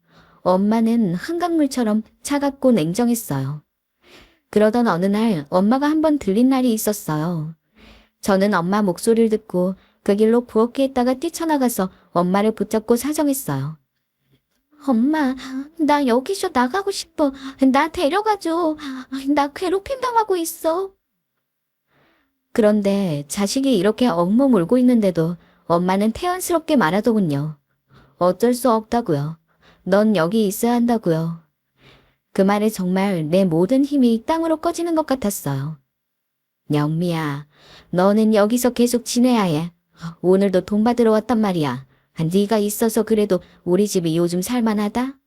엄마는 한강물처럼 차갑고 냉정했어요. 그러던 어느 날 엄마가 한 번 들린 날이 있었어요. 저는 엄마 목소리를 듣고 그 길로 부엌에 있다가 뛰쳐나가서 엄마를 붙잡고 사정했어요. 엄마, 나 여기서 나가고 싶어. 나 데려가줘. 나 괴롭힘 당하고 있어. 그런데 자식이 이렇게 엉엉 울고 있는데도 엄마는 태연스럽게 말하더군요. 어쩔 수 없다고요. 넌 여기 있어야 한다고요. 그 말에 정말 내 모든 힘이 땅으로 꺼지는 것 같았어요. 영미야, 너는 여기서 계속 지내야 해. 오늘도 돈 받으러 왔단 말이야. 네가 있어서 그래도 우리 집이 요즘 살만하다?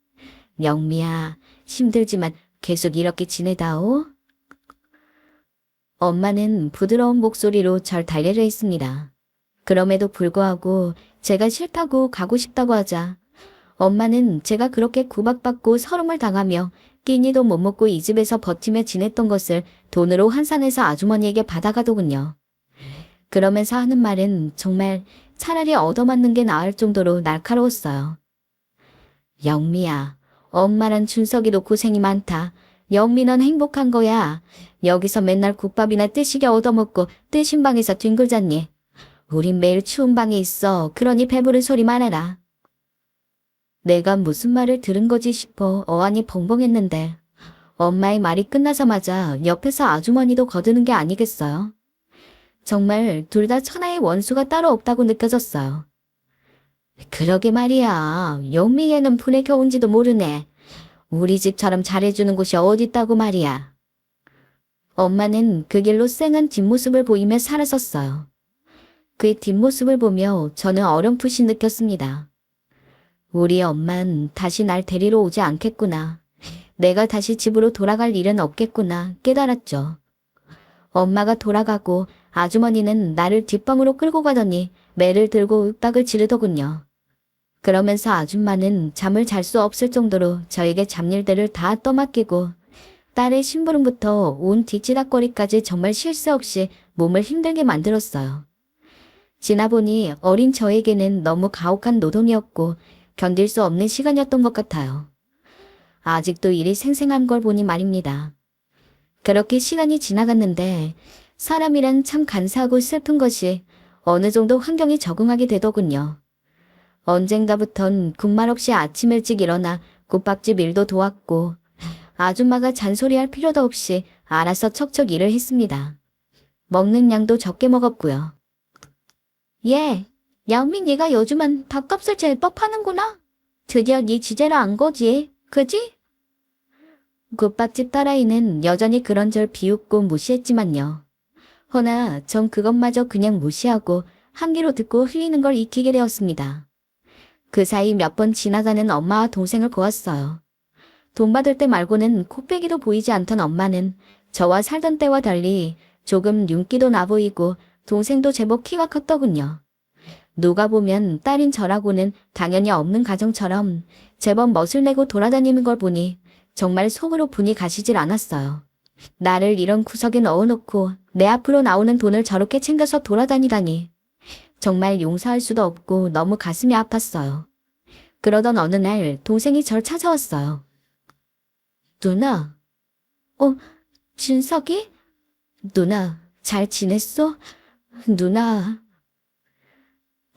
영미야, 힘들지만 계속 이렇게 지내다오. 엄마는 부드러운 목소리로 절 달래려 했습니다. 그럼에도 불구하고 제가 싫다고 가고 싶다고 하자 엄마는 제가 그렇게 구박받고 서름을 당하며 끼니도 못 먹고 이 집에서 버티며 지냈던 것을 돈으로 환산해서 아주머니에게 받아가더군요. 그러면서 하는 말은 정말 차라리 얻어맞는 게 나을 정도로 날카로웠어요. 영미야, 엄마랑 준석이도 고생이 많다. 영미 넌 행복한 거야. 여기서 맨날 국밥이나 뜨시게 얻어먹고 뜨신 방에서 뒹굴잖니. 우린 매일 추운 방에 있어. 그러니 배부른 소리 말아라. 내가 무슨 말을 들은 거지 싶어 어안이 벙벙했는데 엄마의 말이 끝나자마자 옆에서 아주머니도 거드는 게 아니겠어요? 정말 둘 다 천하의 원수가 따로 없다고 느껴졌어요. 그러게 말이야. 영미애는 분에 겨운지도 모르네. 우리 집처럼 잘해주는 곳이 어딨다고 말이야. 엄마는 그 길로 쌩한 뒷모습을 보이며 사라졌어요. 그의 뒷모습을 보며 저는 어렴풋이 느꼈습니다. 우리 엄만 다시 날 데리러 오지 않겠구나. 내가 다시 집으로 돌아갈 일은 없겠구나 깨달았죠. 엄마가 돌아가고 아주머니는 나를 뒷방으로 끌고 가더니 매를 들고 윽박을 지르더군요. 그러면서 아줌마는 잠을 잘 수 없을 정도로 저에게 잡일들을 다 떠맡기고 딸의 심부름부터 온 뒤치다거리까지 정말 쉴 새 없이 몸을 힘들게 만들었어요. 지나보니 어린 저에게는 너무 가혹한 노동이었고 견딜 수 없는 시간이었던 것 같아요. 아직도 일이 생생한 걸 보니 말입니다. 그렇게 시간이 지나갔는데 사람이란 참 간사하고 슬픈 것이 어느 정도 환경에 적응하게 되더군요. 언젠가부턴 군말 없이 아침 일찍 일어나 국밥집 일도 도왔고 아줌마가 잔소리할 필요도 없이 알아서 척척 일을 했습니다. 먹는 양도 적게 먹었고요. 예, 양민 네가 요즘은 밥값을 제법 하는구나. 드디어 네 지제를 안 거지, 그지? 국밥집 딸아이는 여전히 그런 절 비웃고 무시했지만요. 허나 전 그것마저 그냥 무시하고 한 귀로 듣고 흘리는 걸 익히게 되었습니다. 그 사이 몇 번 지나가는 엄마와 동생을 보았어요. 돈 받을 때 말고는 코빼기도 보이지 않던 엄마는 저와 살던 때와 달리 조금 윤기도 나 보이고 동생도 제법 키가 컸더군요. 누가 보면 딸인 저라고는 당연히 없는 가정처럼 제법 멋을 내고 돌아다니는 걸 보니 정말 속으로 분이 가시질 않았어요. 나를 이런 구석에 넣어놓고 내 앞으로 나오는 돈을 저렇게 챙겨서 돌아다니다니. 정말 용서할 수도 없고 너무 가슴이 아팠어요. 그러던 어느 날 동생이 절 찾아왔어요. 누나. 준석이? 누나, 잘 지냈어? 누나.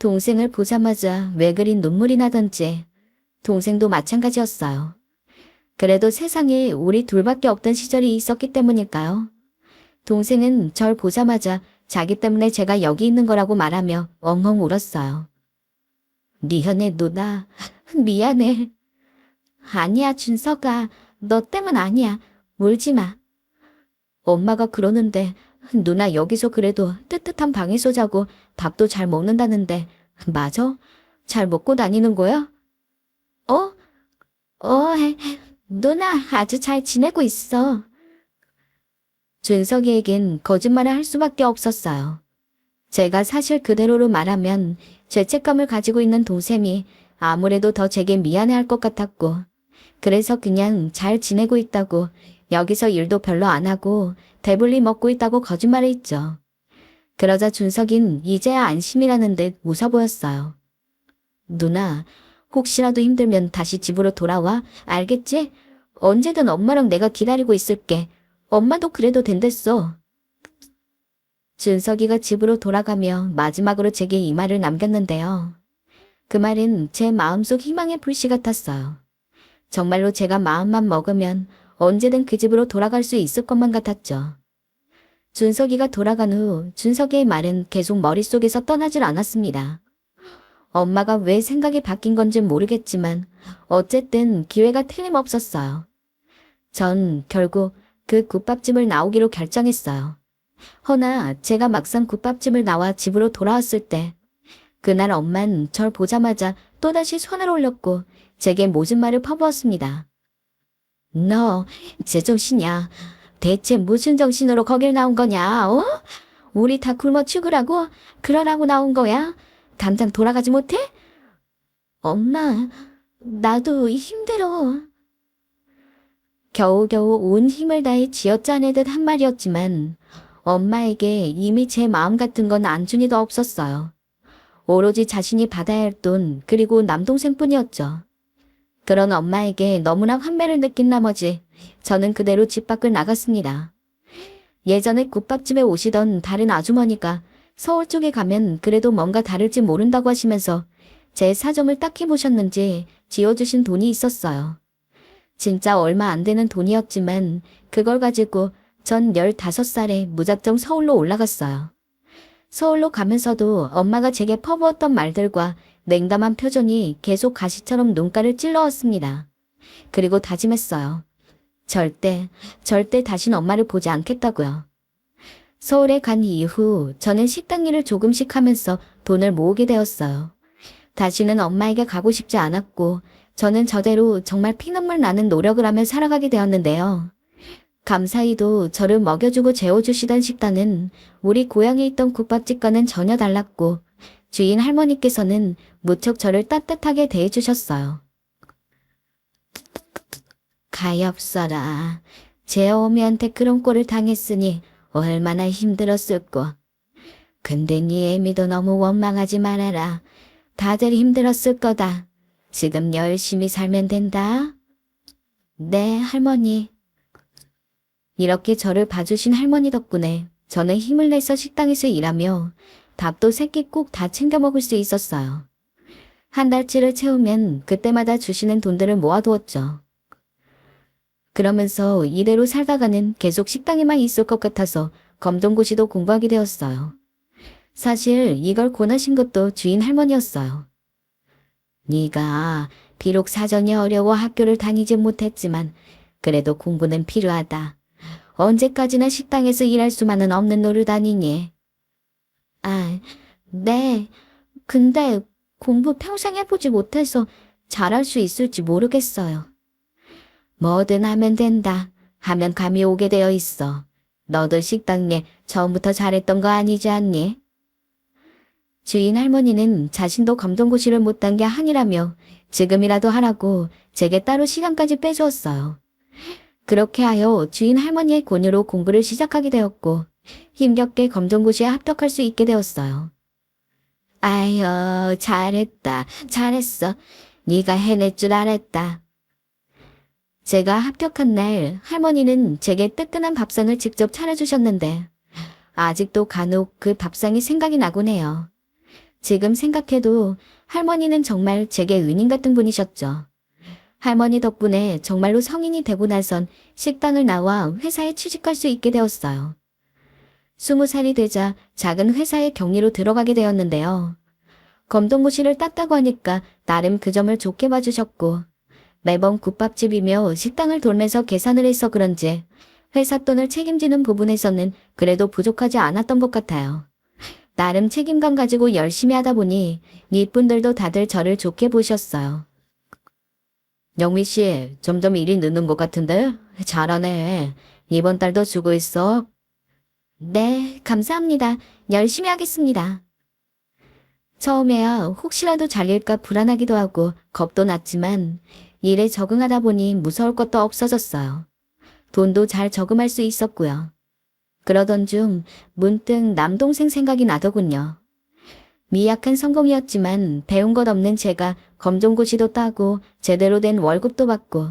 동생을 보자마자 왜 그리 눈물이 나던지 동생도 마찬가지였어요. 그래도 세상에 우리 둘밖에 없던 시절이 있었기 때문일까요? 동생은 절 보자마자 자기 때문에 제가 여기 있는 거라고 말하며 엉엉 울었어요. 미안해, 누나. 미안해. 아니야, 준석아. 너 때문 아니야. 울지 마. 엄마가 그러는데 누나 여기서 그래도 뜨뜻한 방에서 자고 밥도 잘 먹는다는데 맞아? 잘 먹고 다니는 거야? 어? 누나 아주 잘 지내고 있어. 준석이에겐 거짓말을 할 수밖에 없었어요. 제가 사실 그대로로 말하면 죄책감을 가지고 있는 동생이 아무래도 더 제게 미안해할 것 같았고, 그래서 그냥 잘 지내고 있다고, 여기서 일도 별로 안 하고 배불리 먹고 있다고 거짓말을 했죠. 그러자 준석인 이제야 안심이라는 듯 웃어 보였어요. 누나, 혹시라도 힘들면 다시 집으로 돌아와. 알겠지? 언제든 엄마랑 내가 기다리고 있을게. 엄마도 그래도 된댔어. 준석이가 집으로 돌아가며 마지막으로 제게 이 말을 남겼는데요. 그 말은 제 마음속 희망의 불씨 같았어요. 정말로 제가 마음만 먹으면 언제든 그 집으로 돌아갈 수 있을 것만 같았죠. 준석이가 돌아간 후 준석이의 말은 계속 머릿속에서 떠나질 않았습니다. 엄마가 왜 생각이 바뀐 건진 모르겠지만 어쨌든 기회가 틀림없었어요. 전 결국 그 국밥집을 나오기로 결정했어요. 허나 제가 막상 국밥집을 나와 집으로 돌아왔을 때 그날 엄만 절 보자마자 또다시 손을 올렸고 제게 모진 말을 퍼부었습니다. 너 제정신이야. 대체 무슨 정신으로 거길 나온 거냐? 우리 다 굶어 죽으라고? 그러라고 나온 거야? 당장 돌아가지 못해? 엄마, 나도 힘들어. 겨우겨우 온 힘을 다해 쥐어짜내듯 한 말이었지만 엄마에게 이미 제 마음 같은 건 안중에도 없었어요. 오로지 자신이 받아야 할 돈 그리고 남동생뿐이었죠. 그런 엄마에게 너무나 환멸을 느낀 나머지 저는 그대로 집 밖을 나갔습니다. 예전에 국밥집에 오시던 다른 아주머니가 서울 쪽에 가면 그래도 뭔가 다를지 모른다고 하시면서 제 사정을 딱히 보셨는지 지어주신 돈이 있었어요. 진짜 얼마 안 되는 돈이었지만 그걸 가지고 전 15살에 무작정 서울로 올라갔어요. 서울로 가면서도 엄마가 제게 퍼부었던 말들과 냉담한 표정이 계속 가시처럼 눈가를 찔러왔습니다. 그리고 다짐했어요. 절대 다신 엄마를 보지 않겠다고요. 서울에 간 이후 저는 식당 일을 조금씩 하면서 돈을 모으게 되었어요. 다시는 엄마에게 가고 싶지 않았고 저는 저대로 정말 피눈물 나는 노력을 하며 살아가게 되었는데요. 감사히도 저를 먹여주고 재워주시던 식당은 우리 고향에 있던 국밥집과는 전혀 달랐고 주인 할머니께서는 무척 저를 따뜻하게 대해주셨어요. 가엾어라. 제 어미한테 그런 꼴을 당했으니 얼마나 힘들었을꼬. 근데 네 애미도 너무 원망하지 말아라. 다들 힘들었을 거다. 지금 열심히 살면 된다. 네, 할머니. 이렇게 저를 봐주신 할머니 덕분에 저는 힘을 내서 식당에서 일하며 밥도 세 끼 꼭 다 챙겨 먹을 수 있었어요. 한 달치를 채우면 그때마다 주시는 돈들을 모아두었죠. 그러면서 이대로 살다가는 계속 식당에만 있을 것 같아서 검정고시도 공부하게 되었어요. 사실 이걸 권하신 것도 주인 할머니였어요. 네가 비록 사정이 어려워 학교를 다니지 못했지만 그래도 공부는 필요하다. 언제까지나 식당에서 일할 수만은 없는 노릇아니니. 아, 네. 근데 공부 평생 해보지 못해서 잘할 수 있을지 모르겠어요. 뭐든 하면 된다. 하면 감이 오게 되어 있어. 너도 식당 일 처음부터 잘했던 거 아니지 않니? 주인 할머니는 자신도 검정고시를 못한 게 한이라며 지금이라도 하라고 제게 따로 시간까지 빼주었어요. 그렇게 하여 주인 할머니의 권유로 공부를 시작하게 되었고 힘겹게 검정고시에 합격할 수 있게 되었어요. 아유, 잘했다. 잘했어. 네가 해낼 줄 알았다. 제가 합격한 날 할머니는 제게 뜨끈한 밥상을 직접 차려주셨는데 아직도 간혹 그 밥상이 생각이 나곤 해요. 지금 생각해도 할머니는 정말 제게 은인 같은 분이셨죠. 할머니 덕분에 정말로 성인이 되고 나선 식당을 나와 회사에 취직할 수 있게 되었어요. 20살이 되자 작은 회사에 격리로 들어가게 되었는데요. 검정고시를 땄다고 하니까 나름 그 점을 좋게 봐주셨고 매번 국밥집이며 식당을 돌면서 계산을 해서 그런지 회사 돈을 책임지는 부분에서는 그래도 부족하지 않았던 것 같아요. 나름 책임감 가지고 열심히 하다 보니 윗분들도 다들 저를 좋게 보셨어요. 영미 씨, 점점 일이 느는 것 같은데? 잘하네. 이번 달도 수고했어. 네, 감사합니다. 열심히 하겠습니다. 처음에야 혹시라도 잘릴까 불안하기도 하고 겁도 났지만 일에 적응하다 보니 무서울 것도 없어졌어요. 돈도 잘 저금할 수 있었고요. 그러던 중 문득 남동생 생각이 나더군요. 미약한 성공이었지만 배운 것 없는 제가 검정고시도 따고 제대로 된 월급도 받고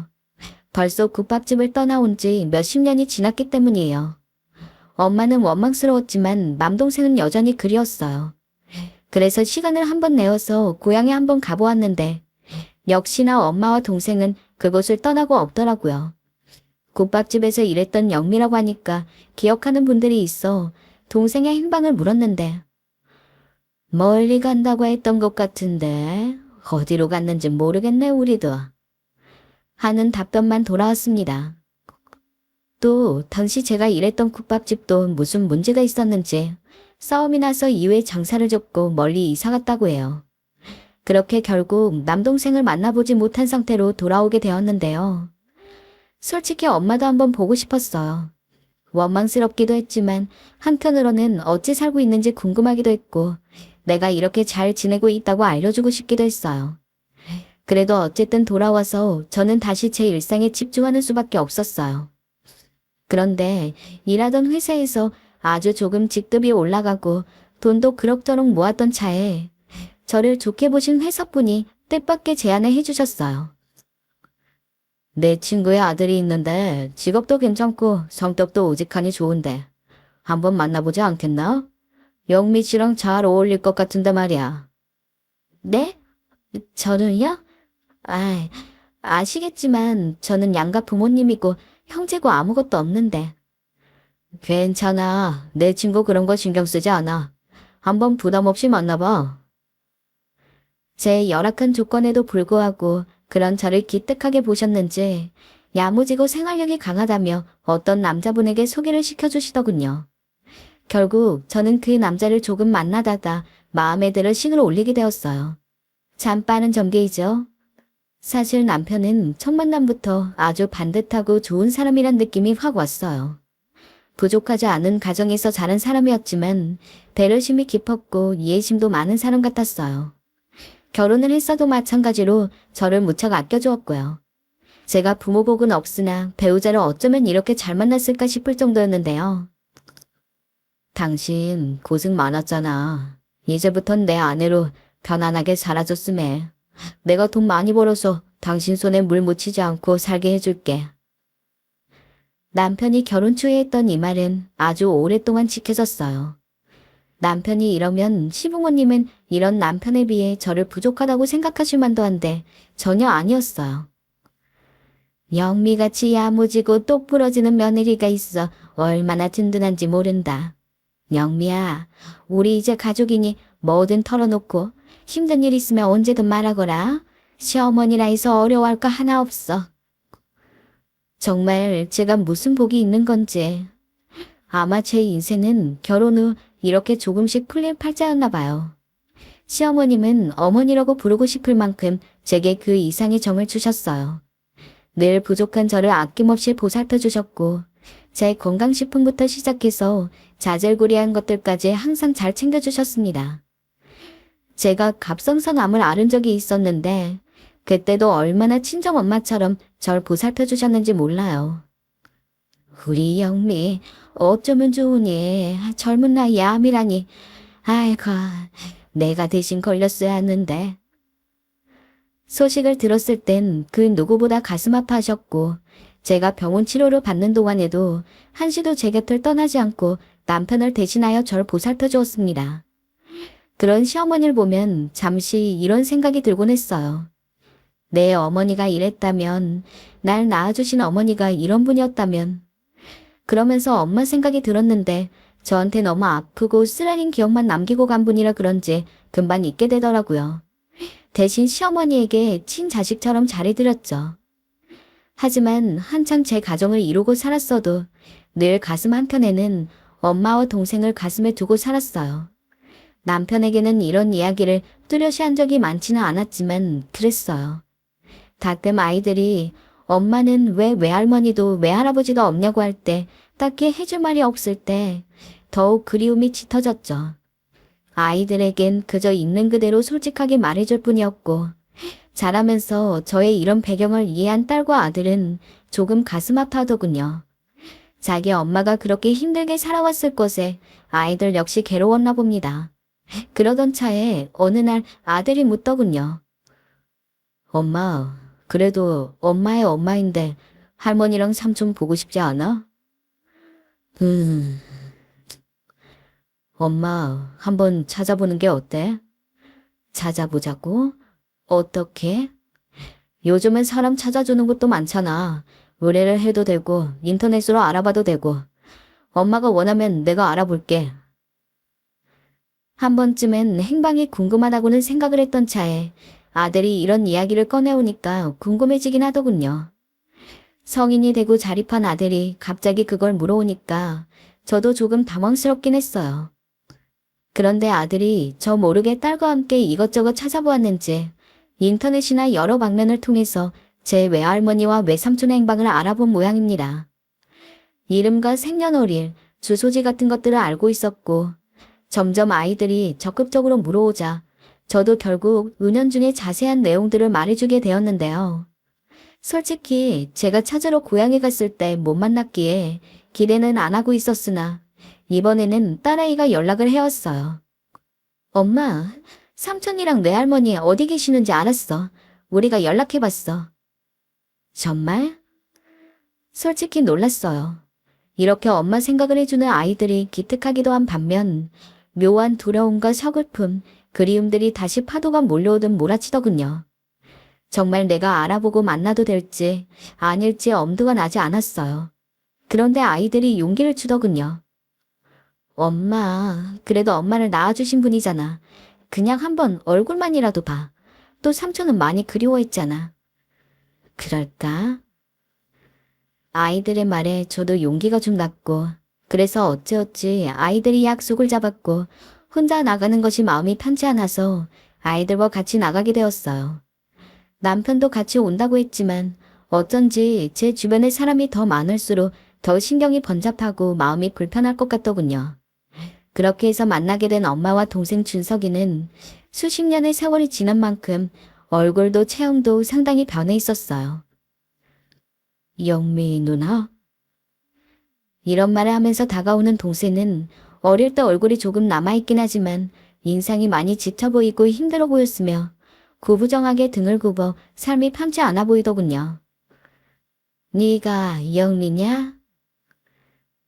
벌써 국밥집을 떠나온 지 몇십 년이 지났기 때문이에요. 엄마는 원망스러웠지만 남동생은 여전히 그리웠어요. 그래서 시간을 한번 내어서 고향에 한번 가보았는데 역시나 엄마와 동생은 그곳을 떠나고 없더라고요. 국밥집에서 일했던 영미라고 하니까 기억하는 분들이 있어 동생의 행방을 물었는데 멀리 간다고 했던 것 같은데 어디로 갔는지 모르겠네 우리도 하는 답변만 돌아왔습니다. 또 당시 제가 일했던 국밥집도 무슨 문제가 있었는지 싸움이 나서 이후에 장사를 접고 멀리 이사 갔다고 해요. 그렇게 결국 남동생을 만나보지 못한 상태로 돌아오게 되었는데요. 솔직히 엄마도 한번 보고 싶었어요. 원망스럽기도 했지만 한편으로는 어찌 살고 있는지 궁금하기도 했고 내가 이렇게 잘 지내고 있다고 알려주고 싶기도 했어요. 그래도 어쨌든 돌아와서 저는 다시 제 일상에 집중하는 수밖에 없었어요. 그런데 일하던 회사에서 아주 조금 직급이 올라가고 돈도 그럭저럭 모았던 차에 저를 좋게 보신 회사분이 뜻밖의 제안을 해주셨어요. 내 친구의 아들이 있는데 직업도 괜찮고 성격도 오직하니 좋은데 한번 만나보지 않겠나? 영미 씨랑 잘 어울릴 것 같은데 말이야. 네? 저는요? 아시겠지만 저는 양가 부모님이고 형제고 아무것도 없는데. 괜찮아. 내 친구 그런 거 신경 쓰지 않아. 한번 부담 없이 만나봐. 제 열악한 조건에도 불구하고 그런 저를 기특하게 보셨는지 야무지고 생활력이 강하다며 어떤 남자분에게 소개를 시켜주시더군요. 결국 저는 그 남자를 조금 만나다가 마음에 들어 싱을 올리게 되었어요. 참 빠른 전개이죠. 사실 남편은 첫 만남부터 아주 반듯하고 좋은 사람이란 느낌이 확 왔어요. 부족하지 않은 가정에서 자란 사람이었지만 배려심이 깊었고 이해심도 많은 사람 같았어요. 결혼을 했어도 마찬가지로 저를 무척 아껴주었고요. 제가 부모복은 없으나 배우자를 어쩌면 이렇게 잘 만났을까 싶을 정도였는데요. 당신 고생 많았잖아. 이제부턴 내 아내로 편안하게 살아줬으매. 내가 돈 많이 벌어서 당신 손에 물 묻히지 않고 살게 해줄게. 남편이 결혼 초에 했던 이 말은 아주 오랫동안 지켜졌어요. 남편이 이러면 시부모님은 이런 남편에 비해 저를 부족하다고 생각하실 만도 한데 전혀 아니었어요. 영미같이 야무지고 똑 부러지는 며느리가 있어 얼마나 든든한지 모른다. 영미야, 우리 이제 가족이니 뭐든 털어놓고 힘든 일 있으면 언제든 말하거라. 시어머니라 해서 어려워할 거 하나 없어. 정말 제가 무슨 복이 있는 건지. 아마 제 인생은 결혼 후 이렇게 조금씩 풀린 팔자였나 봐요. 시어머님은 어머니라고 부르고 싶을 만큼 제게 그 이상의 정을 주셨어요. 늘 부족한 저를 아낌없이 보살펴 주셨고 제 건강식품부터 시작해서 자잘구리한 것들까지 항상 잘 챙겨주셨습니다. 제가 갑상선암을 앓은 적이 있었는데 그때도 얼마나 친정엄마처럼 절 보살펴 주셨는지 몰라요. 우리 영미, 어쩌면 좋으니, 젊은 나이에 암이라니. 아이고, 내가 대신 걸렸어야 했는데. 소식을 들었을 땐 그 누구보다 가슴 아파하셨고, 제가 병원 치료를 받는 동안에도 한시도 제 곁을 떠나지 않고 남편을 대신하여 절 보살펴 주었습니다. 그런 시어머니를 보면 잠시 이런 생각이 들곤 했어요. 내 어머니가 이랬다면, 날 낳아주신 어머니가 이런 분이었다면, 그러면서 엄마 생각이 들었는데 저한테 너무 아프고 쓰라린 기억만 남기고 간 분이라 그런지 금방 잊게 되더라고요. 대신 시어머니에게 친자식처럼 잘해드렸죠. 하지만 한창 제 가정을 이루고 살았어도 늘 가슴 한켠에는 엄마와 동생을 가슴에 두고 살았어요. 남편에게는 이런 이야기를 뚜렷이 한 적이 많지는 않았지만 그랬어요. 가끔 아이들이 엄마는 왜 외할머니도 외할아버지도 없냐고 할 때 딱히 해줄 말이 없을 때 더욱 그리움이 짙어졌죠. 아이들에겐 그저 있는 그대로 솔직하게 말해줄 뿐이었고 자라면서 저의 이런 배경을 이해한 딸과 아들은 조금 가슴 아파하더군요. 자기 엄마가 그렇게 힘들게 살아왔을 것에 아이들 역시 괴로웠나 봅니다. 그러던 차에 어느 날 아들이 묻더군요. 엄마, 그래도 엄마의 엄마인데 할머니랑 삼촌 보고 싶지 않아? 엄마, 한번 찾아보는 게 어때? 찾아보자고? 어떻게? 요즘은 사람 찾아주는 곳도 많잖아. 의뢰를 해도 되고 인터넷으로 알아봐도 되고. 엄마가 원하면 내가 알아볼게. 한 번쯤엔 행방이 궁금하다고는 생각을 했던 차에 아들이 이런 이야기를 꺼내오니까 궁금해지긴 하더군요. 성인이 되고 자립한 아들이 갑자기 그걸 물어오니까 저도 조금 당황스럽긴 했어요. 그런데 아들이 저 모르게 딸과 함께 이것저것 찾아보았는지 인터넷이나 여러 방면을 통해서 제 외할머니와 외삼촌의 행방을 알아본 모양입니다. 이름과 생년월일, 주소지 같은 것들을 알고 있었고 점점 아이들이 적극적으로 물어오자 저도 결국 은연중에 자세한 내용들을 말해주게 되었는데요. 솔직히 제가 찾으러 고향에 갔을 때 못 만났기에 기대는 안 하고 있었으나 이번에는 딸아이가 연락을 해왔어요. 엄마, 삼촌이랑 외할머니 어디 계시는지 알았어. 우리가 연락해봤어. 정말? 솔직히 놀랐어요. 이렇게 엄마 생각을 해주는 아이들이 기특하기도 한 반면 묘한 두려움과 서글픔, 그리움들이 다시 파도가 몰려오듯 몰아치더군요. 정말 내가 알아보고 만나도 될지 아닐지 엄두가 나지 않았어요. 그런데 아이들이 용기를 주더군요. 엄마, 그래도 엄마를 낳아주신 분이잖아. 그냥 한번 얼굴만이라도 봐. 또 삼촌은 많이 그리워했잖아. 그럴까? 아이들의 말에 저도 용기가 좀 났고 그래서 어찌어찌 아이들이 약속을 잡았고 혼자 나가는 것이 마음이 편치 않아서 아이들과 같이 나가게 되었어요. 남편도 같이 온다고 했지만 어쩐지 제 주변에 사람이 더 많을수록 더 신경이 번잡하고 마음이 불편할 것 같더군요. 그렇게 해서 만나게 된 엄마와 동생 준석이는 수십 년의 세월이 지난 만큼 얼굴도 체형도 상당히 변해 있었어요. 영미 누나? 이런 말을 하면서 다가오는 동생은 어릴 때 얼굴이 조금 남아있긴 하지만 인상이 많이 지쳐 보이고 힘들어 보였으며 구부정하게 등을 굽어 삶이 편치 않아 보이더군요. 네가 영미냐?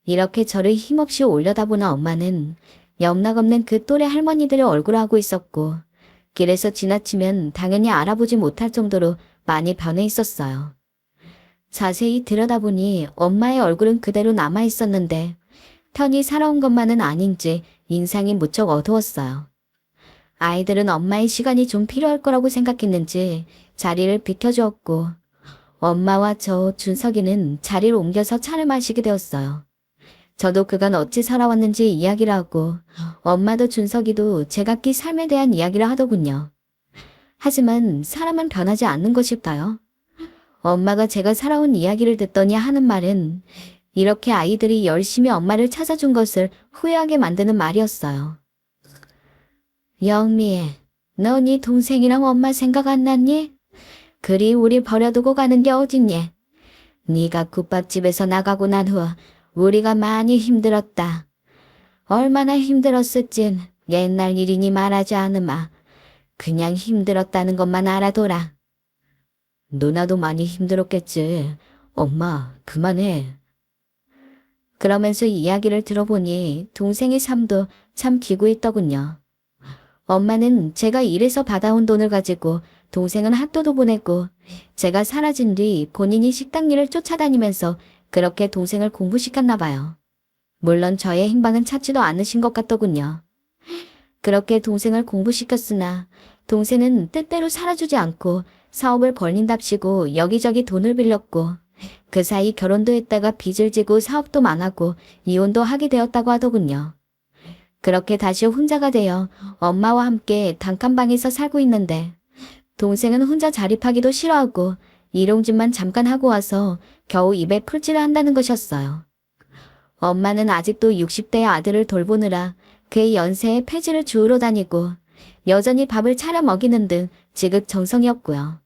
이렇게 저를 힘없이 올려다보는 엄마는 영락없는 그 또래 할머니들의 얼굴을 하고 있었고 길에서 지나치면 당연히 알아보지 못할 정도로 많이 변해 있었어요. 자세히 들여다보니 엄마의 얼굴은 그대로 남아있었는데 편히 살아온 것만은 아닌지 인상이 무척 어두웠어요. 아이들은 엄마의 시간이 좀 필요할 거라고 생각했는지 자리를 비켜주었고 엄마와 저 준석이는 자리를 옮겨서 차를 마시게 되었어요. 저도 그간 어찌 살아왔는지 이야기를 하고 엄마도 준석이도 제각기 삶에 대한 이야기를 하더군요. 하지만 사람은 변하지 않는 것일까요? 엄마가 제가 살아온 이야기를 듣더니 하는 말은 이렇게 아이들이 열심히 엄마를 찾아준 것을 후회하게 만드는 말이었어요. 영미, 너 네 동생이랑 엄마 생각 안 났니? 그리 우리 버려두고 가는 게 어딨니? 네가 국밥집에서 나가고 난 후 우리가 많이 힘들었다. 얼마나 힘들었을진 옛날 일이니 말하지 않으마. 그냥 힘들었다는 것만 알아둬라. 누나도 많이 힘들었겠지. 엄마, 그만해. 그러면서 이야기를 들어보니 동생의 삶도 참 기구했더군요. 엄마는 제가 일해서 받아온 돈을 가지고 동생은 핫도도 보냈고 제가 사라진 뒤 본인이 식당 일을 쫓아다니면서 그렇게 동생을 공부시켰나 봐요. 물론 저의 행방은 찾지도 않으신 것 같더군요. 그렇게 동생을 공부시켰으나 동생은 뜻대로 살아주지 않고 사업을 벌린답시고 여기저기 돈을 빌렸고 그 사이 결혼도 했다가 빚을 지고 사업도 망하고 이혼도 하게 되었다고 하더군요. 그렇게 다시 혼자가 되어 엄마와 함께 단칸방에서 살고 있는데 동생은 혼자 자립하기도 싫어하고 일용직만 잠깐 하고 와서 겨우 입에 풀칠을 한다는 것이었어요. 엄마는 아직도 60대의 아들을 돌보느라 그의 연세에 폐지를 주우러 다니고 여전히 밥을 차려 먹이는 등 지극정성이었고요.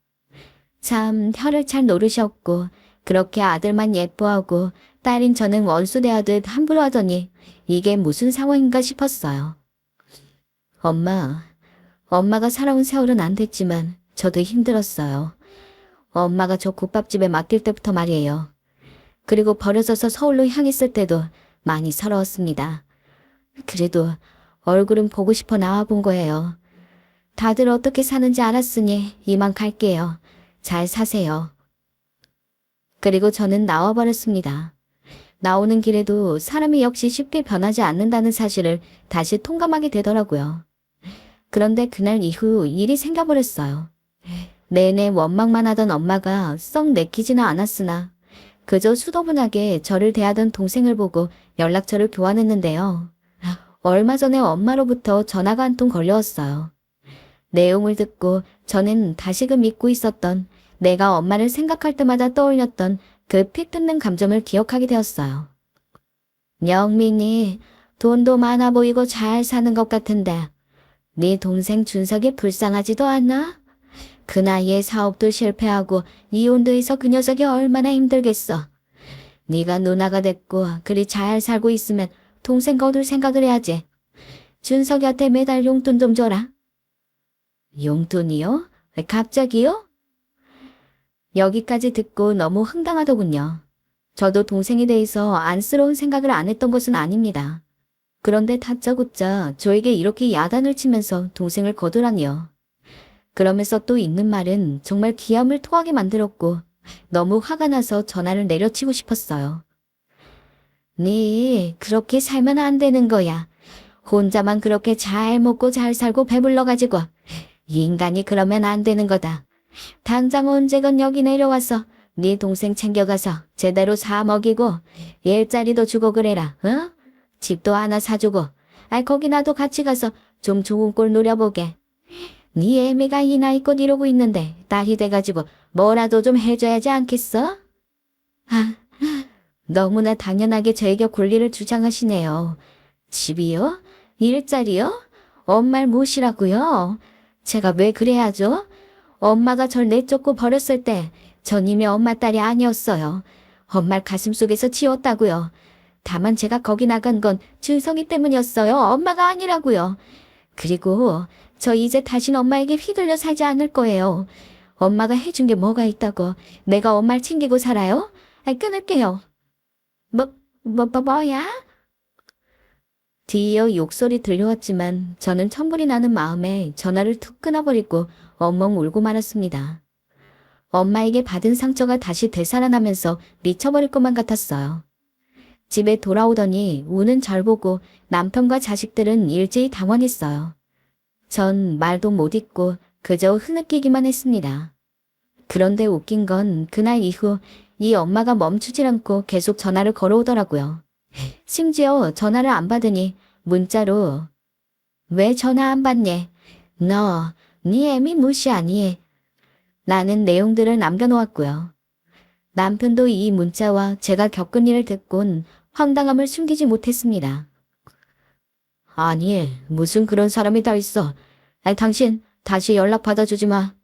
참 혀를 찰 노릇이었고 그렇게 아들만 예뻐하고 딸인 저는 원수 대하듯 함부로 하더니 이게 무슨 상황인가 싶었어요. 엄마가 살아온 세월은 안 됐지만 저도 힘들었어요. 엄마가 저 국밥집에 맡길 때부터 말이에요. 그리고 버려져서 서울로 향했을 때도 많이 서러웠습니다. 그래도 얼굴은 보고 싶어 나와본 거예요. 다들 어떻게 사는지 알았으니 이만 갈게요. 잘 사세요. 그리고 저는 나와버렸습니다. 나오는 길에도 사람이 역시 쉽게 변하지 않는다는 사실을 다시 통감하게 되더라고요. 그런데 그날 이후 일이 생겨버렸어요. 내내 원망만 하던 엄마가 썩 내키지는 않았으나 그저 수더분하게 저를 대하던 동생을 보고 연락처를 교환했는데요. 얼마 전에 엄마로부터 전화가 한 통 걸려왔어요. 내용을 듣고 저는 다시금 잊고 있었던 내가 엄마를 생각할 때마다 떠올렸던 그 피 뜯는 감정을 기억하게 되었어요. 영민이 돈도 많아 보이고 잘 사는 것 같은데 네 동생 준석이 불쌍하지도 않아? 그 나이에 사업도 실패하고 이혼도 해서 그 녀석이 얼마나 힘들겠어. 네가 누나가 됐고 그리 잘 살고 있으면 동생 거둘 생각을 해야지. 준석이한테 매달 용돈 좀 줘라. 용돈이요? 갑자기요? 여기까지 듣고 너무 황당하더군요. 저도 동생에 대해서 안쓰러운 생각을 안 했던 것은 아닙니다. 그런데 다짜고짜 저에게 이렇게 야단을 치면서 동생을 거두라니요. 그러면서 또 있는 말은 정말 기함을 토하게 만들었고 너무 화가 나서 전화를 내려치고 싶었어요. 네, 그렇게 살면 안 되는 거야. 혼자만 그렇게 잘 먹고 잘 살고 배불러가지고 인간이 그러면 안 되는 거다. 당장 언제건 여기 내려와서 네 동생 챙겨가서 제대로 사 먹이고 일자리도 주고 그래라. 어? 집도 하나 사주고 거기 나도 같이 가서 좀 좋은 꼴 노려보게. 네 애미가 이 나이껏 이러고 있는데 딸이 돼가지고 뭐라도 좀 해줘야지 않겠어? 너무나 당연하게 저에게 권리를 주장하시네요. 집이요? 일자리요? 엄마를 모시라고요? 제가 왜 그래야죠? 엄마가 절 내쫓고 버렸을 때 전 이미 엄마 딸이 아니었어요. 엄마를 가슴속에서 지웠다고요. 다만 제가 거기 나간 건 준성이 때문이었어요. 엄마가 아니라고요. 그리고 저 이제 다신 엄마에게 휘둘려 살지 않을 거예요. 엄마가 해준 게 뭐가 있다고 내가 엄마를 챙기고 살아요? 끊을게요. 뭐야? 뒤이어 욕설이 들려왔지만 저는 천불이 나는 마음에 전화를 툭 끊어버리고 엉엉 울고 말았습니다. 엄마에게 받은 상처가 다시 되살아나면서 미쳐버릴 것만 같았어요. 집에 돌아오더니 우는 절 보고 남편과 자식들은 일제히 당황했어요. 전 말도 못 잇고 그저 흐느끼기만 했습니다. 그런데 웃긴 건 그날 이후 이 엄마가 멈추질 않고 계속 전화를 걸어오더라고요. 심지어 전화를 안 받으니 문자로 왜 전화 안 받니? 너, 네 애미 무시하니? 라는 내용들을 남겨놓았고요. 남편도 이 문자와 제가 겪은 일을 듣곤 황당함을 숨기지 못했습니다. 아니, 무슨 그런 사람이 다 있어. 당신 다시 연락 받아주지 마.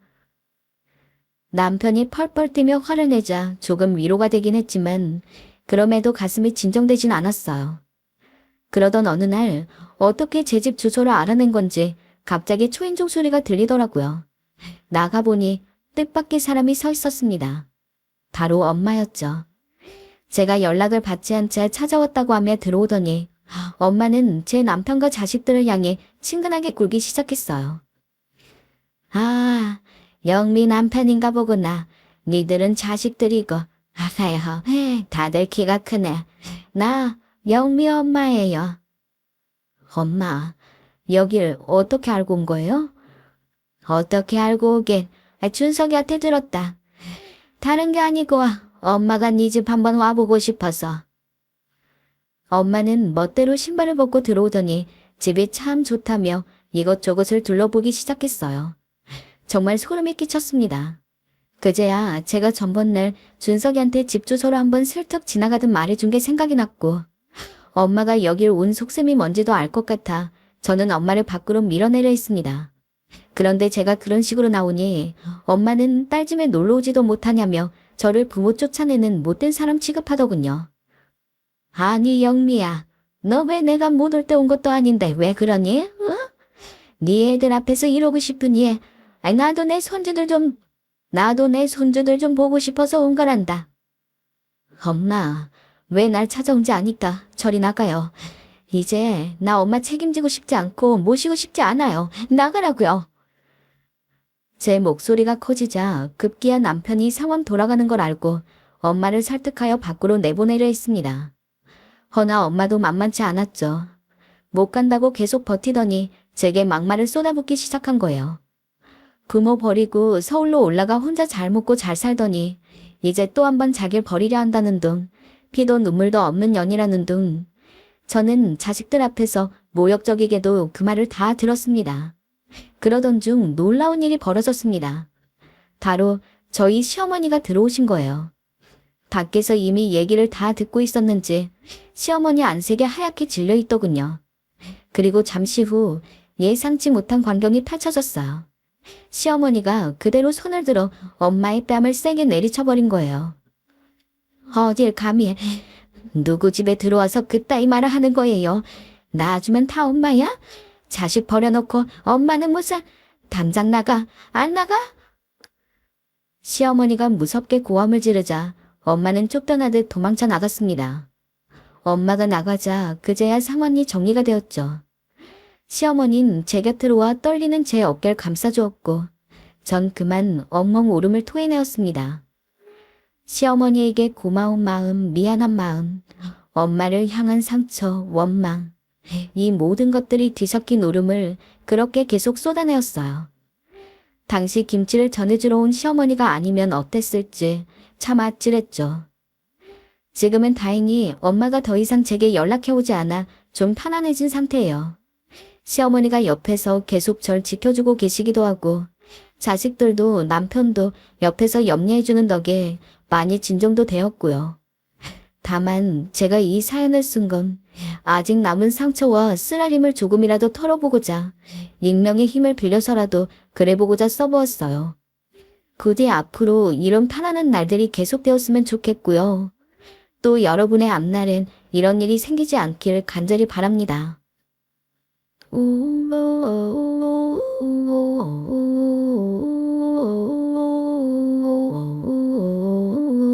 남편이 펄펄 뛰며 화를 내자 조금 위로가 되긴 했지만 그럼에도 가슴이 진정되진 않았어요. 그러던 어느 날 어떻게 제 집 주소를 알아낸 건지 갑자기 초인종 소리가 들리더라고요. 나가보니 뜻밖의 사람이 서 있었습니다. 바로 엄마였죠. 제가 연락을 받지 않자 찾아왔다고 하며 들어오더니 엄마는 제 남편과 자식들을 향해 친근하게 굴기 시작했어요. 아, 영미 남편인가 보구나. 니들은 자식들이고. 아사요, 다들 키가 크네. 나 영미 엄마예요. 엄마, 여길 어떻게 알고 온 거예요? 어떻게 알고 오긴. 준석이한테 들었다. 다른 게 아니고 엄마가 네 집 한번 와보고 싶어서. 엄마는 멋대로 신발을 벗고 들어오더니 집이 참 좋다며 이것저것을 둘러보기 시작했어요. 정말 소름이 끼쳤습니다. 그제야 제가 전번날 준석이한테 집 주소를 한번 슬쩍 지나가듯 말해준 게 생각이 났고 엄마가 여길 온 속셈이 뭔지도 알 것 같아 저는 엄마를 밖으로 밀어내려 했습니다. 그런데 제가 그런 식으로 나오니 엄마는 딸 집에 놀러 오지도 못하냐며 저를 부모 쫓아내는 못된 사람 취급하더군요. 아니 영미야, 너 왜 내가 못 올 때 온 것도 아닌데 왜 그러니? 네 애들 앞에서 이러고 싶으니 나도 내 손주들 좀 보고 싶어서 온 거란다. 엄마, 왜 날 찾아온지 아니까 저리 나가요. 이제 나 엄마 책임지고 싶지 않고 모시고 싶지 않아요. 나가라고요. 제 목소리가 커지자 급기야 남편이 상황 돌아가는 걸 알고 엄마를 설득하여 밖으로 내보내려 했습니다. 허나 엄마도 만만치 않았죠. 못 간다고 계속 버티더니 제게 막말을 쏟아붓기 시작한 거예요. 부모 버리고 서울로 올라가 혼자 잘 먹고 잘 살더니 이제 또 한 번 자기를 버리려 한다는 둥, 피도 눈물도 없는 년이라는 둥. 저는 자식들 앞에서 모욕적이게도 그 말을 다 들었습니다. 그러던 중 놀라운 일이 벌어졌습니다. 바로 저희 시어머니가 들어오신 거예요. 밖에서 이미 얘기를 다 듣고 있었는지 시어머니 안색에 하얗게 질려 있더군요. 그리고 잠시 후 예상치 못한 광경이 펼쳐졌어요. 시어머니가 그대로 손을 들어 엄마의 뺨을 세게 내리쳐버린 거예요. 어딜 감히 누구 집에 들어와서 그따위 말을 하는 거예요. 놔주면 다 엄마야? 자식 버려놓고 엄마는 무슨 당장 나가 안 나가? 시어머니가 무섭게 고함을 지르자 엄마는 쫓겨나듯 도망쳐 나갔습니다. 엄마가 나가자 그제야 상황이 정리가 되었죠. 시어머니는 제 곁으로 와 떨리는 제 어깨를 감싸주었고 전 그만 엉엉 울음을 토해내었습니다. 시어머니에게 고마운 마음, 미안한 마음, 엄마를 향한 상처, 원망, 이 모든 것들이 뒤섞인 울음을 그렇게 계속 쏟아내었어요. 당시 김치를 전해주러 온 시어머니가 아니면 어땠을지 참 아찔했죠. 지금은 다행히 엄마가 더 이상 제게 연락해오지 않아 좀 편안해진 상태예요. 시어머니가 옆에서 계속 절 지켜주고 계시기도 하고 자식들도 남편도 옆에서 염려해주는 덕에 많이 진정도 되었고요. 다만 제가 이 사연을 쓴 건 아직 남은 상처와 쓰라림을 조금이라도 털어보고자 익명의 힘을 빌려서라도 그래보고자 써보았어요. 부디 앞으로 이런 편안한 날들이 계속되었으면 좋겠고요. 또 여러분의 앞날엔 이런 일이 생기지 않기를 간절히 바랍니다.